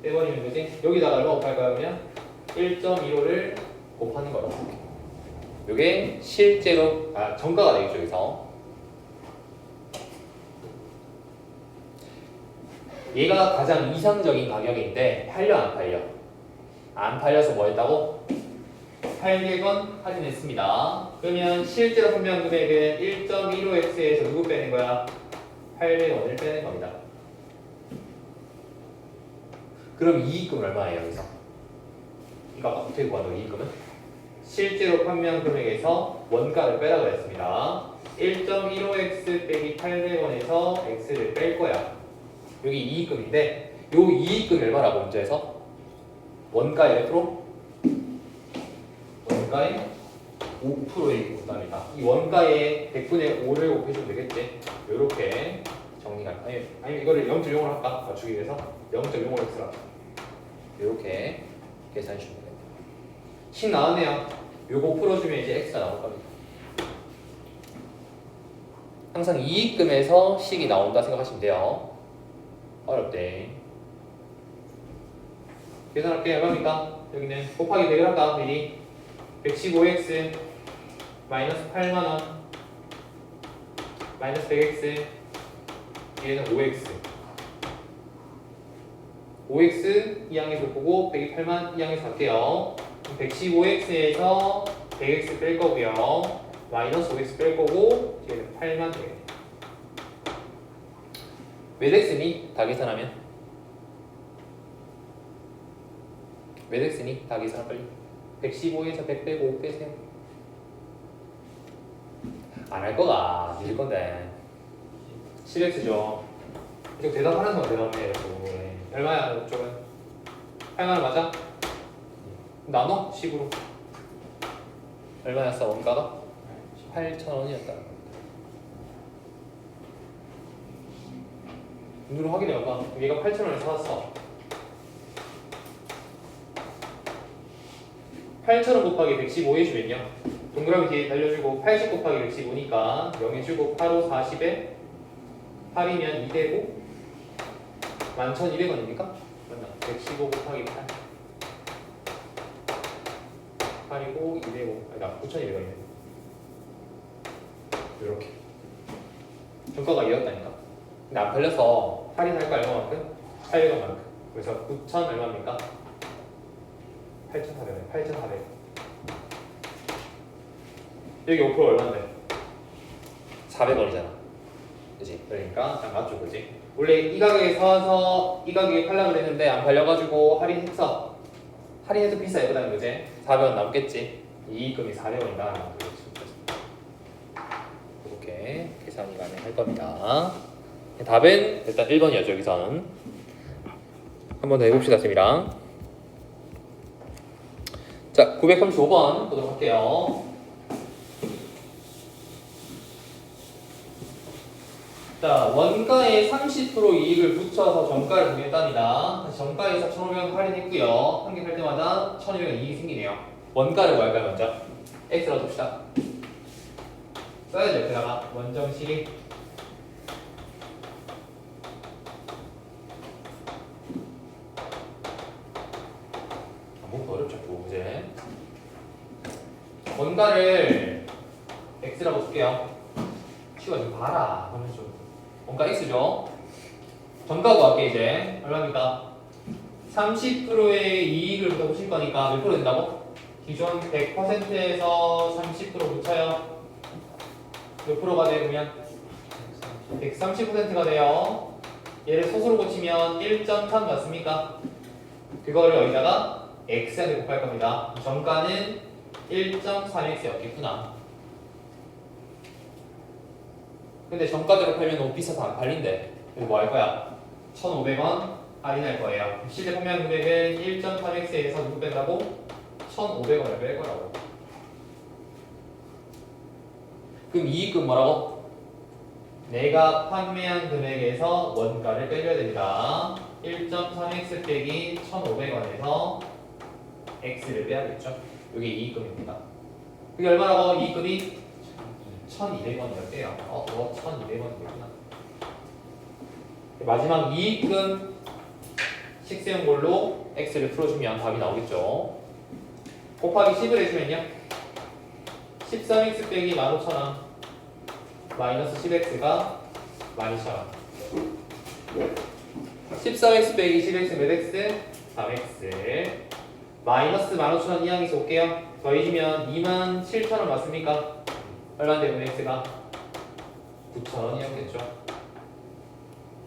빼버리면 되지? 여기다가 얼마 곱할까요 그러면? 1.15를 곱하는 거라고. 요게 실제로 정가가 되겠죠 여기서. 얘가 가장 이상적인 가격인데 팔려 안 팔려? 안 팔려서 뭐 했다고? 800원 할인했습니다. 그러면 실제로 판매한 금액은 1.15x에서 누구 빼는 거야? 800원을 빼는 겁니다. 그럼 이익금은 얼마예요 여기서? 이거 아까 어떻게 구하는 이익금은? 실제로 판매한 금액에서 원가를 빼라고 했습니다. 1.15x 빼기 800원에서 x를 뺄 거야. 여기 이익금인데 요 이익금이 얼마라고 문제에서? 원가의 몇 프로? 원가의 5%의 곱답니다. 이 원가의 100분의 5를 곱해주면 되겠지? 요렇게 정리가. 아니 이거를 0.0으로 할까? 맞추기 위해서 0.05로 x라. 요렇게 계산해 주면 됩니다. 10 나왔네요. 요거 풀어주면 이제 x가 나올 겁니다. 항상 이익금에서 식이 나온다 생각하시면 돼요. 어렵대. 계산할게. 얼마입니까? 여기는 곱하기 100을 할까? 미리 115x 마이너스 8만원 마이너스 100x 얘는 5x 5x 이 항에서 보고 108만 이 항에서 갈게요. 115x에서 100x 뺄 거고요. 마이너스 5x 뺄 거고 뒤에는 8만 되겠네. 몇 x니? 다 계산하면 몇 x니? 다 계산 빨리. 115에서 100 빼고 5 빼세요. 안 할 거가 믿을 건데 10x죠. 이쪽 대답하는 사람 대답해. 얼마야 이쪽은? 8만원 맞아? 나눠? 10으로 얼마였어 원가가? 8,000원이었다. 눈으로 확인해봐. 얘가 8,000원에 사왔어. 8,000원 곱하기 115 해주면요. 동그라미 뒤에 달려주고 80 곱하기 115니까 0 해주고 8, 5, 40에 8이면 2되고 11,200원입니까? 맞나? 115 곱하기 8 8이고 205 아니다 9,200원이네. 이렇게 정가가 이었다니까. 근데 안 팔려서 할인할까 얼마만큼? 800원만큼. 그래서 9,000 얼마입니까? 8,400원. 8,400원. 여기 5% 얼마인데? 400원이잖아. 그치? 그러니까 딱 맞죠, 그치? 원래 이 가격에 사와서 이 가격에 팔려고 그랬는데 안 팔려가지고 할인했어. 할인해도 비싸거든, 그치? 400원 남겠지? 이익금이 400원이다. 이렇게 계산이 가능할 겁니다. 답은 일단 1번이었죠, 여기서는. 한 번 더 해봅시다, 쌤이랑. 자, 935번 보도록 할게요. 자, 원가에 30% 이익을 붙여서 정가를 보겠답니다. 정가에서 1,500원 할인했고요. 한 개 팔 때마다 1,200원 이익이 생기네요. 원가를 구할까요, 먼저? X라고 둡시다. 써야죠, 옆에다가. 원정식. 뭔가 어렵죠, 이제. 원가를 X라고 줄게요. 치워 좀 봐라. 하면 좀. 원가 X죠. 정가 구할게 이제. 얼마입니까? 30%의 이익을 붙여보실 거니까 몇 프로 된다고? 기존 100%에서 30% 붙여요. 몇 프로가 되면? 130%가 돼요. 얘를 소수로 고치면 1.3 맞습니까? 그거를 여기다가 X한테 곱할 겁니다. 정가는 1.3X였겠구나. 근데 정가대로 팔면 너무 비싸서 안 팔린대. 그래서 뭐 할 거야? 1,500원 할인할 거예요. 실제 판매한 금액은 1.3X에서 누구 뺀다고? 1,500원을 뺄 거라고. 그럼 이익금 뭐라고? 내가 판매한 금액에서 원가를 빼줘야 됩니다. 1.3x 빼기 1,500원에서 x를 빼야겠죠. 이게 이익금입니다. 그게 얼마라고? 이익금이 1,200원이었대요. 1,200원이구나. 마지막 이익금 식세운 걸로 x를 풀어주면 답이 나오겠죠. 곱하기 10을 해주면요. 13x 빼기 15,000원 마이너스 10x가 12,000원. 13x 빼기 10x 몇 x? 3x. 마이너스 15,000원 이항에서 올게요. 더해주면 27,000원 맞습니까? 얼마 때문에 x가? 9,000원이었겠죠.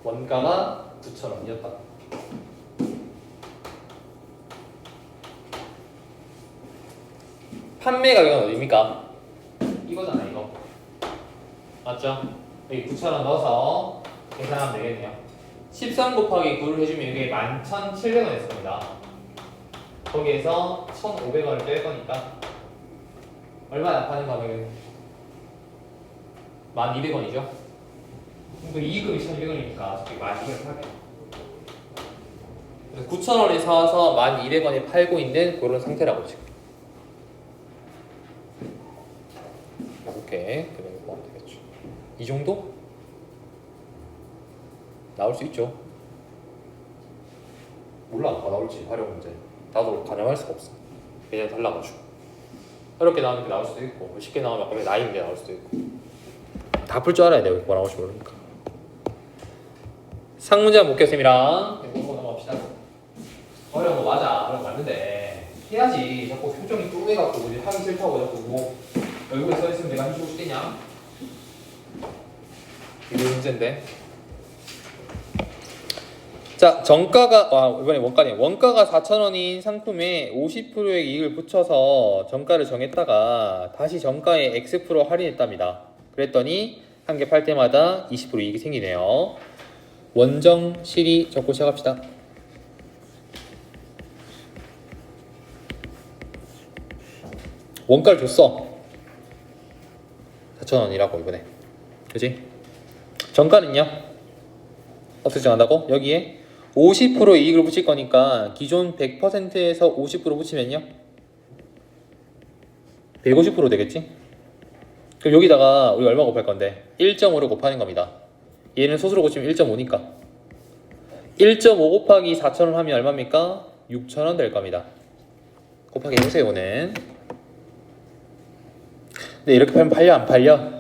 원가가 9,000원이었다. 판매 가격은 어디입니까? 이거잖아, 이거. 맞죠? 여기 9,000원 넣어서 계산하면 되겠네요. 13 곱하기 9를 해주면 이게 11,700원이 있습니다. 거기에서 1,500원을 뺄 거니까 얼마나 파는 가격은? 1,200원이죠? 그 이익금이 1,200원이니까 저기 1,200원 팔게. 9,000원에 사와서 1,200원에 팔고 있는 그런 상태라고 지금. 이렇게 금액을 보면 되겠죠. 이 정도? 나올 수 있죠. 몰라, 다 나올지. 활용 문제. 나도 가늠할 수가 없어. 그냥 달라가지고. 어렵게 나오는 게 나올 수도 있고, 쉽게 나오면 아까 나이 문제 나올 수도 있고. 다 풀 줄 알아야 돼요. 뭐 나올지 모르니까. 상문제 한번 볼겠습니다. 이거 넘어갑시다. 어려운 거 맞아. 어려운 거 맞는데 해야지. 자꾸 표정이 뚱해갖고 하기 싫다고 자꾸 뭐 얼굴에 써있으면 내가 해주고 싶겠냐? 이게 문제인데. 자, 정가가 이번에 원가네요. 원가가 4,000원인 상품에 50%의 이익을 붙여서 정가를 정했다가 다시 정가에 X% 할인했답니다. 그랬더니 한 개 팔 때마다 20% 이익이 생기네요. 원정 실이 적고 시작합시다. 원가를 줬어. 4,000원이라고 이번에. 그지? 정가는요? 어떻게 정한다고? 여기에 50% 이익을 붙일 거니까 기존 100%에서 50% 붙이면요? 150% 되겠지? 그럼 여기다가 우리 얼마 곱할 건데? 1.5를 곱하는 겁니다. 얘는 소수로 고치면 1.5니까 1.5 곱하기 4,000원 하면 얼마입니까? 6,000원 될 겁니다. 곱하기 해보세요는. 근데 이렇게 팔면 팔려 안 팔려?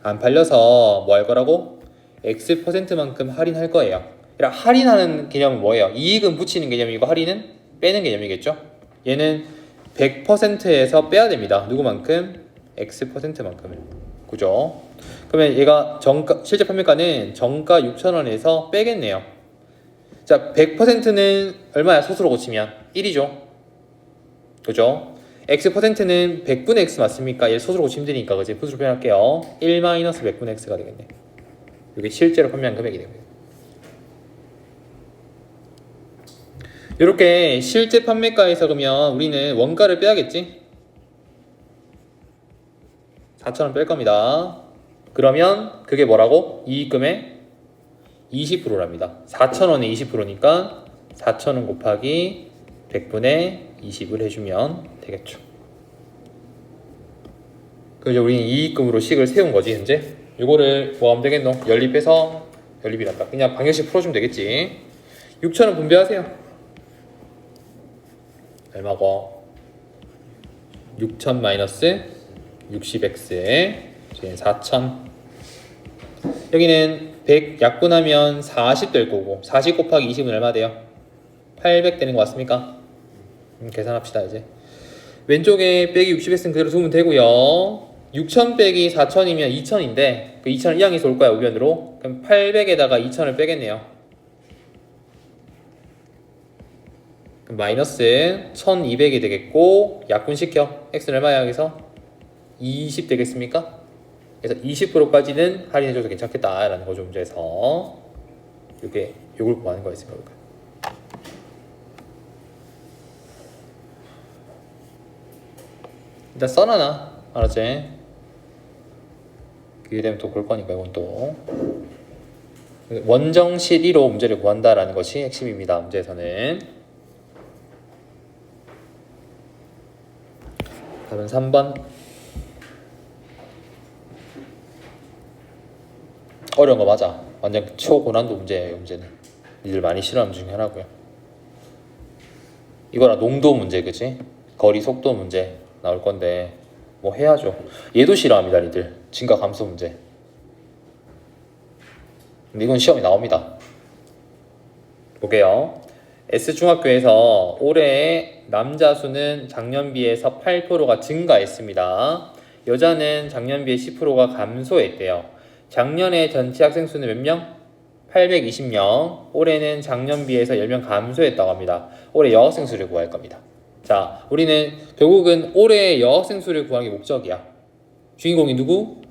안 팔려서 뭐 할 거라고? X%만큼 할인할 거예요. 그러니까 할인하는 개념은 뭐예요? 이익은 붙이는 개념이고 할인은 빼는 개념이겠죠? 얘는 100%에서 빼야 됩니다. 누구만큼? X%만큼을. 그죠? 그러면 얘가 실제 판매가는 정가 6,000원에서 빼겠네요. 자, 100%는 얼마야? 소수로 고치면 1이죠. 그죠? X%는 100분의 X 맞습니까? 얘 소수로 고치면 되니까 그지? 푸수로 표현할게요. 1-100분의 X가 되겠네. 이게 실제로 판매한 금액이 되고요. 이렇게 실제 판매가에서 그러면 우리는 원가를 빼야겠지? 4,000원 뺄 겁니다. 그러면 그게 뭐라고? 이익금의 20%랍니다. 4,000원에 20%니까 4,000원 곱하기 100분의 20을 해주면 되겠죠. 그래서 우리는 이익금으로 식을 세운 거지 현재. 이거를 뭐 하면 되겠노? 연립해서 연립이란다. 그냥 방정식 풀어주면 되겠지. 6,000원 분배하세요. 얼마고? 6,000 마이너스 60x 저희는 4,000. 여기는 100 약분하면 40 될 거고 40 곱하기 20은 얼마 돼요? 800 되는 거 맞습니까? 계산합시다 이제. 왼쪽에 빼기 60x는 그대로 두면 되고요. 6,000 빼기 4,000이면 2,000인데 그 2,000을 이항에서 올 거야 우변으로. 그럼 800에다가 2,000을 빼겠네요. 그럼 마이너스 1,200이 되겠고 약분시켜. x는 얼마야 여기서? 20 되겠습니까? 그래서 20%까지는 할인해줘도 괜찮겠다라는 거죠 문제에서. 요걸 구하는 거였습니다. 일단 써놔. 알았지? 기회 되면 또 볼 거니까 이건 또 원정실 1호 문제를 구한다라는 것이 핵심입니다. 문제에서는. 답은 3번. 어려운 거 맞아. 완전 초고난도 문제예요. 문제는 니들 많이 싫어하는 중에 하나고요. 이거랑 농도 문제, 그치? 거리 속도 문제 나올 건데 뭐 해야죠. 얘도 싫어합니다. 니들 증가 감소 문제. 근데 이건 시험에 나옵니다. 볼게요. S중학교에서 올해 남자 수는 작년 비해서 8%가 증가했습니다. 여자는 작년 비해 10%가 감소했대요. 작년에 전체 학생 수는 몇 명? 820명. 올해는 작년 비해서 10명 감소했다고 합니다. 올해 여학생 수를 구할 겁니다. 자, 우리는 결국은 올해 여학생 수를 구하는 게 목적이야. 주인공이 누구?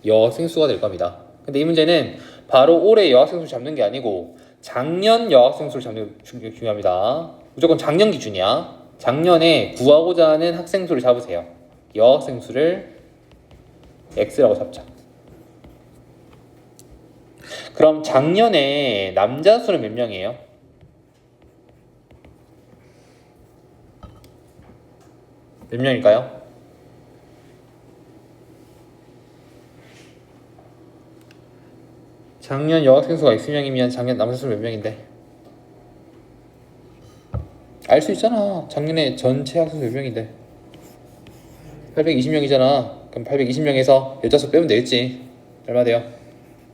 여학생 수가 될 겁니다. 근데 이 문제는 바로 올해 여학생 수 잡는 게 아니고 작년 여학생 수를 잡는 게 중요합니다. 무조건 작년 기준이야. 작년에 구하고자 하는 학생 수를 잡으세요. 여학생 수를 X라고 잡자. 그럼 작년에 남자 수는 몇 명이에요? 몇 명일까요? 작년 여학생 수가 X명이면 작년 남자 수는 몇 명인데? 알 수 있잖아. 작년에 전체 학생 수 몇 명인데? 820명이잖아. 그럼 820명에서 여자 수 빼면 되겠지. 얼마 돼요?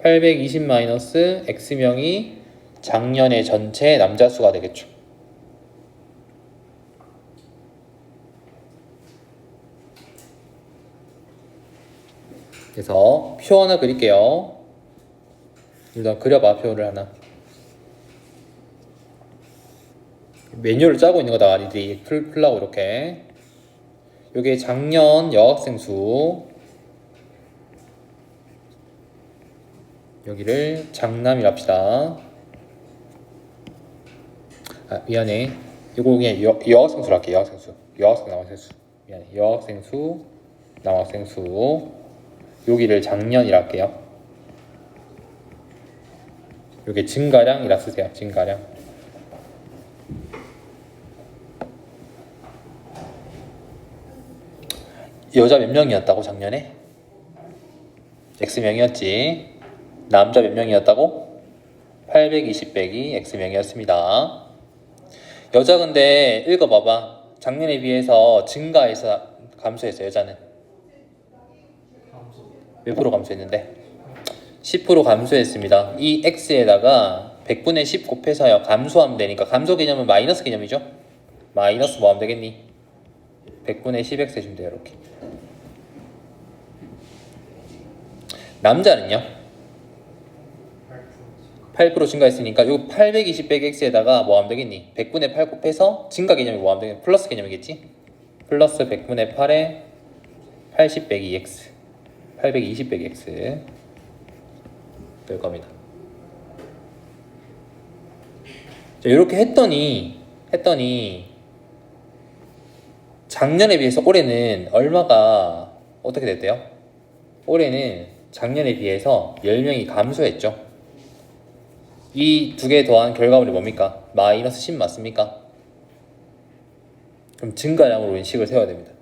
820 마이너스 X명이 작년의 전체 남자 수가 되겠죠. 그래서 표 하나 그릴게요. 일단 그려봐. 표를 하나. 매뉴얼을 짜고 있는 거다. 니들이 풀라고 이렇게. 요게 작년 여학생 수, 여기를 장남이라 합시다. 아 미안해. 이거 그냥 여학생 수로 할게. 여학생 수. 여학생 남학생 수. 미안해. 여학생 수, 남학생 수. 여기를 작년이라 할게요. 요게 증가량이라 쓰세요. 증가량. 여자 몇 명이었다고 작년에? X명이었지. 남자 몇 명이었다고? 820 빼기 X명이었습니다. 여자 근데 읽어봐봐. 작년에 비해서 증가해서 감소했어요. 여자는 몇 프로 감소했는데? 10% 감소했습니다. 이 X에다가 100분의 10 곱해서요 감소하면 되니까 감소 개념은 마이너스 개념이죠. 마이너스 뭐 하면 되겠니? 100분의 10X 해주면 돼요. 이렇게. 남자는요? 8% 증가했으니까 이 820 빼기 X에다가 뭐 하면 되겠니? 100분의 8 곱해서 증가 개념이 뭐 하면 되겠니? 플러스 개념이겠지? 플러스 100분의 8에 80 빼기 X, 820 빼기 X 될 겁니다. 자, 이렇게 했더니 작년에 비해서 올해는 얼마가 어떻게 됐대요? 올해는 작년에 비해서 10명이 감소했죠. 이 두 개 더한 결과물이 뭡니까? 마이너스 10 맞습니까? 그럼 증가량으로 인식을 세워야 됩니다.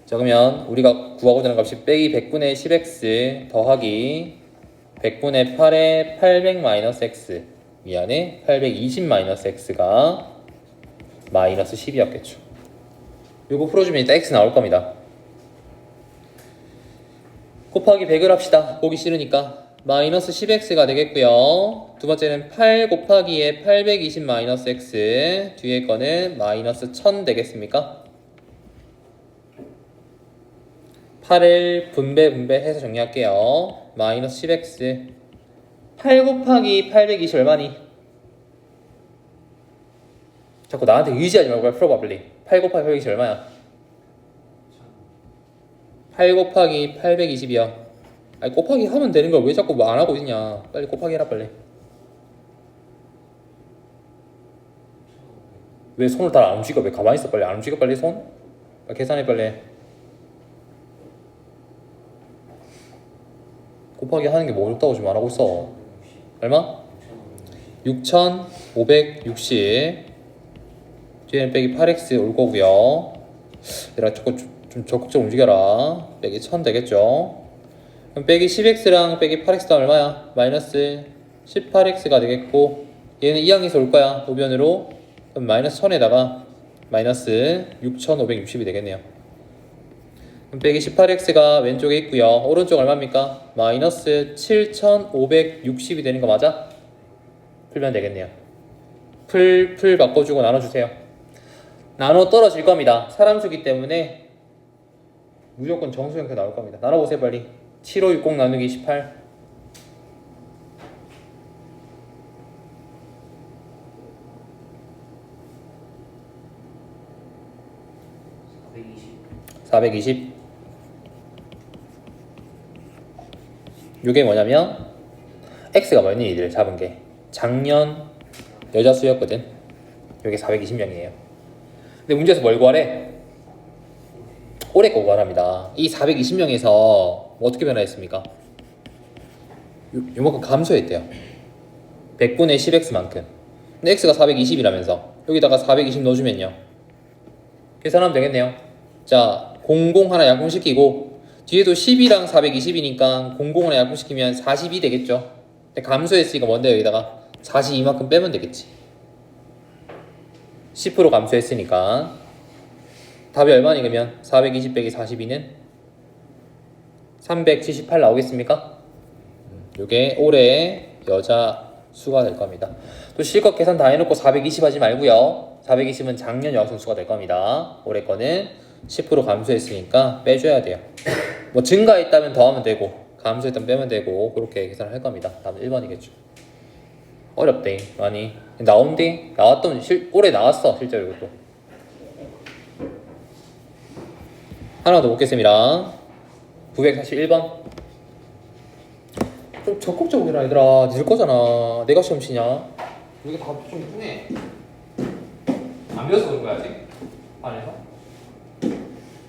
자, 그러면 우리가 구하고자 하는 값이 빼기 100분의 10x 더하기 100분의 8에 800 마이너스 x, 미안해 820 마이너스 x가 마이너스 10이었겠죠. 요거 풀어주면 일단 x 나올 겁니다. 곱하기 100을 합시다. 보기 싫으니까. 마이너스 10x가 되겠고요. 두 번째는 8 곱하기에 820 마이너스 x, 뒤에 거는 마이너스 1000 되겠습니까? 8을 분배해서 정리할게요. 마이너스 10x. 8 곱하기 820 얼마니? 자꾸 나한테 의지하지 말고 풀어봐 빨리. 8 곱하기 820 얼마야? 8 곱하기 820이야. 아니 곱하기 하면 되는 걸 왜 자꾸 뭐 안 하고 있냐. 빨리 곱하기 해라 빨리. 왜 손을 다 안 움직여? 왜 가만히 있어 빨리. 안 움직여 빨리 손? 빨리 계산해 빨리. 곱하기 하는 게 뭐 어렵다고 지금 안 하고 있어. 얼마? 6560 뒤에는 빼기 8x 올 거고요. 얘들아 좀 적극적으로 움직여라. 빼기 1000 되겠죠. 그럼 빼기 10x랑 빼기 8x가 얼마야? 마이너스 18x가 되겠고 얘는 2항에서 올 거야. 우변으로. 그럼 마이너스 1000에다가 마이너스 6560이 되겠네요. 그럼 빼기 18x가 왼쪽에 있고요. 오른쪽 얼마입니까? 마이너스 7560이 되는 거 맞아? 풀면 되겠네요. 풀 바꿔주고 나눠주세요. 나눠 떨어질 겁니다. 사람 수기 때문에 무조건 정수 형태 나올 겁니다. 나눠보세요 빨리. 7560 나누기 18 420 요게 뭐냐면 x가 뭐니 이들 잡은 게 작년 여자 수였거든. 요게 420명이에요. 근데 문제에서 뭘 구하래? 올해 거 구하랍니다. 이 420명에서 뭐 어떻게 변화했습니까? 요만큼 감소했대요. 100분의 10x만큼. 근데 x가 420이라면서 여기다가 420 넣어주면요 계산하면 되겠네요. 자 00 하나 약분시키고 뒤에도 10이랑 420이니까 00 하나 약분시키면 42 되겠죠. 근데 감소했으니까 뭔데 여기다가 42만큼 빼면 되겠지. 10% 감소했으니까 답이 얼마니 그러면 420 빼기 42는 378 나오겠습니까? 요게 올해 여자 수가 될 겁니다. 또 실컷 계산 다 해놓고 420 하지 말고요. 420은 작년 여학생 수가 될 겁니다. 올해 거는 10% 감소했으니까 빼줘야 돼요. 뭐 증가했다면 더하면 되고 감소했다면 빼면 되고 그렇게 계산을 할 겁니다. 답은 1번이겠죠. 어렵대 많이. 나온대? 나왔던 올해 나왔어 실제로 이것도. 하나 더 보겠습니다. 941번. 좀 적극적으로 해라 얘들아. 늦을 거잖아. 내가 시험 치냐? 이게 답이 좀 뚱해. 안 배워서 그런 거야 아직? 안에서?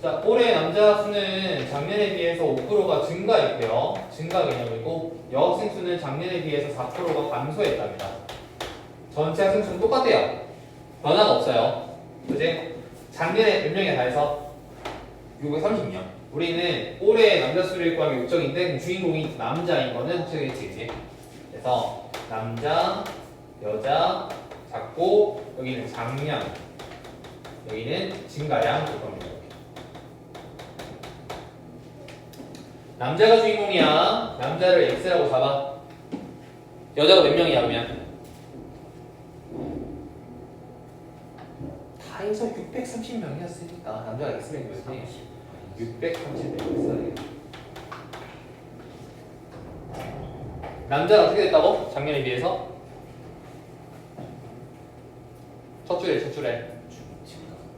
자, 올해 남자 수는 작년에 비해서 5%가 증가했고요. 증가 개념이고 여학생 수는 작년에 비해서 4%가 감소했답니다. 전체 학생 수는 똑같아요. 변화가 없어요. 그지? 작년에 몇 명이나 다 해서 630명. 우리는 올해 남자 수를 구하기 목적인데 주인공이 남자인 거는 확실하겠지, 그치? 그래서 남자, 여자 잡고 여기는 작년, 여기는 증가량 볼 겁니다. 남자가 주인공이야. 남자를 X라고 잡아. 여자가 몇 명이야 그러면? 다 해서 630명이었으니까 남자가 X명이었지. 630명 남자는 어떻게 됐다고? 작년에 비해서? 첫 줄에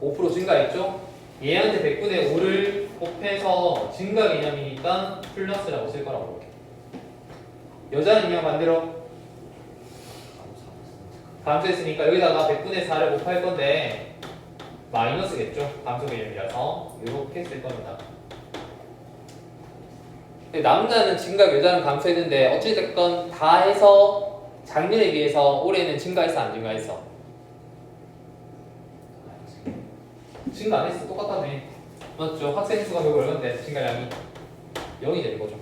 5% 증가했죠? 얘한테 100분의 5를 곱해서 증가 개념이니까 플러스라고 쓸 거라고 볼게. 여자는요 반대로 감소했으니까 여기다가 100분의 4를 곱할 건데 마이너스겠죠. 감소 개념이라서 이렇게 쓸 겁니다. 남자는 증가, 여자는 감소했는데 어찌됐건 다 해서 작년에 비해서 올해는 증가했어 안 증가했어? 증가 안 했어. 똑같다네. 맞죠? 학생 수가 결국 얼마인데 증가량이 0이 되는 거죠.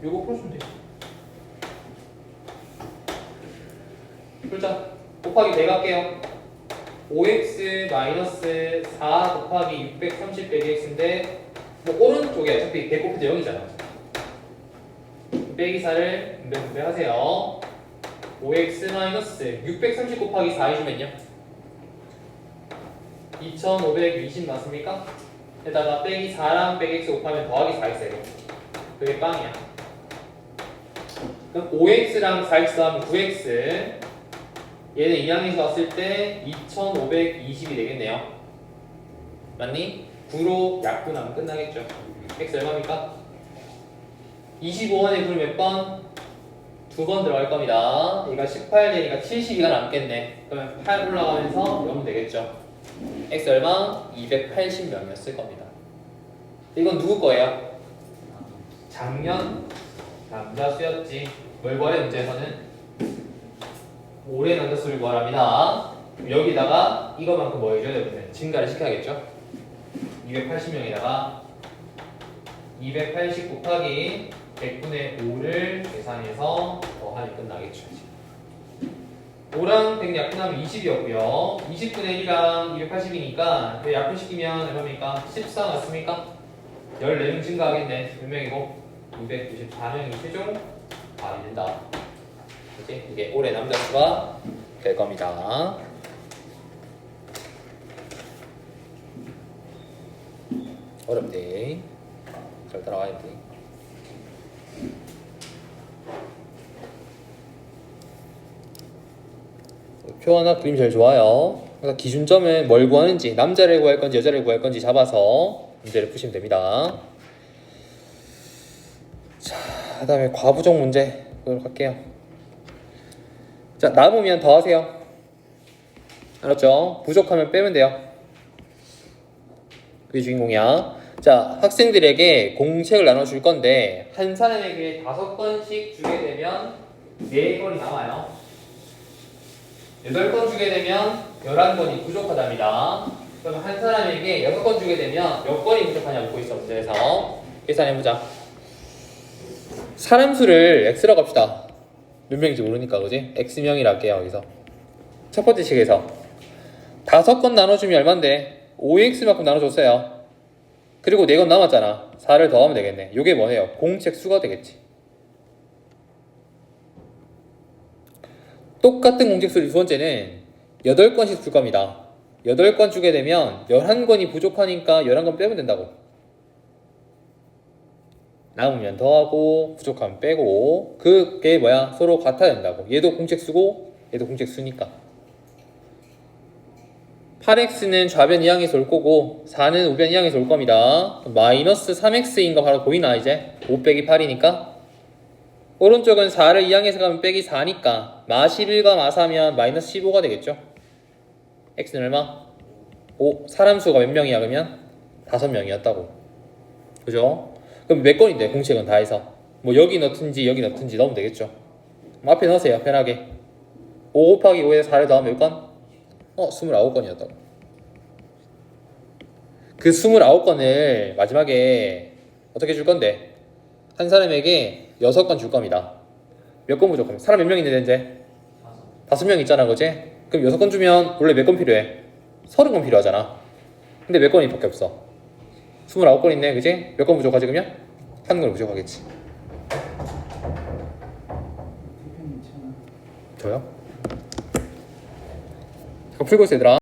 요거 풀어주면 돼요. 풀자. 곱하기 100 할게요. 5x 마이너스 4 곱하기 630 빼기 x인데 뭐 오른쪽에 어차피 100 곱해도 0이잖아. 빼기 4를 분배하세요. 5x 마이너스 630 곱하기 4 해주면요 2520 맞습니까? 에다가 빼기 4랑 빼기 x 곱하면 더하기 4x 그게 빵이야. 그럼 5x랑 4x 하면 9x 얘는 2항에서 왔을 때 2520이 되겠네요. 맞니? 9로 약분하면 끝나겠죠. x 얼마입니까? 25원에 9를 몇 번? 2번 들어갈 겁니다. 얘가 18 되니까 72가 남겠네. 그러면 8 올라가면서 0 되겠죠. x 얼마? 280명이었을 겁니다. 이건 누구 거예요? 작년 남자수였지. 뭘 구하래 문제에서는? 올해 남자수를 구하랍니다. 여기다가 이거만큼 뭐 해줘야 되거든? 증가를 시켜야겠죠? 280명에다가 280 곱하기 100분의 5를 계산해서 더하면 끝나겠죠. 5랑 100 약분하면 20이었고요. 20분의 1이랑 280이니까 약분시키면 얼마입니까? 14 맞습니까? 14명 증가하겠네. 몇 명이고? 294명이 최종 답이 된다. 그치? 이게 올해 남자수가 될 겁니다. 어렵네. 잘 따라와야 돼. 표 하나 그림 제일 좋아요. 그래서 기준점은 뭘 구하는지, 남자를 구할 건지 여자를 구할 건지 잡아서 문제를 푸시면 됩니다. 자, 그다음에 과부족 문제 보도록 할게요. 자, 남으면 더 하세요. 알았죠? 부족하면 빼면 돼요. 그게 주인공이야. 자, 학생들에게 공책을 나눠줄 건데 한 사람에게 5권씩 주게 되면 4권이 남아요. 8권 주게 되면 11권이 부족하답니다. 그럼 한 사람에게 6권 주게 되면 몇 권이 부족하냐 묻고 있어. 문제에서 계산해보자. 사람 수를 x라고 합시다. 몇 명인지 모르니까 그지? x명이라 할게요. 여기서 첫 번째 식에서 5권 나눠주면 얼만데 5x만큼 나눠줬어요. 그리고 4권 남았잖아. 4를 더하면 되겠네. 요게 뭐예요? 공책 수가 되겠지. 똑같은 공책 수를 두 번째는 8권씩 줄 겁니다. 8권 주게 되면 11권이 부족하니까 11권 빼면 된다고. 남으면 더하고 부족하면 빼고 그게 뭐야? 서로 같아야 된다고. 얘도 공책 수고 얘도 공책 수니까. 8x는 좌변 이항에서 올 거고 4는 우변 이항에서 올 겁니다. 마이너스 3x인 거 바로 보이나 이제? 5 빼기 8이니까 오른쪽은 4를 이항에서 가면 빼기 4니까 마 11과 마 4면 마이너스 15가 되겠죠. x는 얼마? 5. 사람 수가 몇 명이야 그러면? 5명이었다고. 그죠? 그럼 몇 건인데 공책은 다 해서 뭐 여기 넣든지 여기 넣든지 넣으면 되겠죠. 앞에 넣으세요 편하게. 5 곱하기 5에서 4를 더하면 몇 건? 29건이었다고. 그 29건을 마지막에 어떻게 줄 건데? 한 사람에게 6건 줄 겁니다. 몇 건 부족하면? 사람 몇 명 있는데 이제? 5명 있잖아 그지? 그럼 6건 주면 원래 몇 건 필요해? 30건 필요하잖아. 근데 몇 건이 밖에 없어? 29건 있네 그지? 몇 건 부족하지 그러면? 한 건 부족하겠지. 저요? 이거 풀고 있어 얘들아.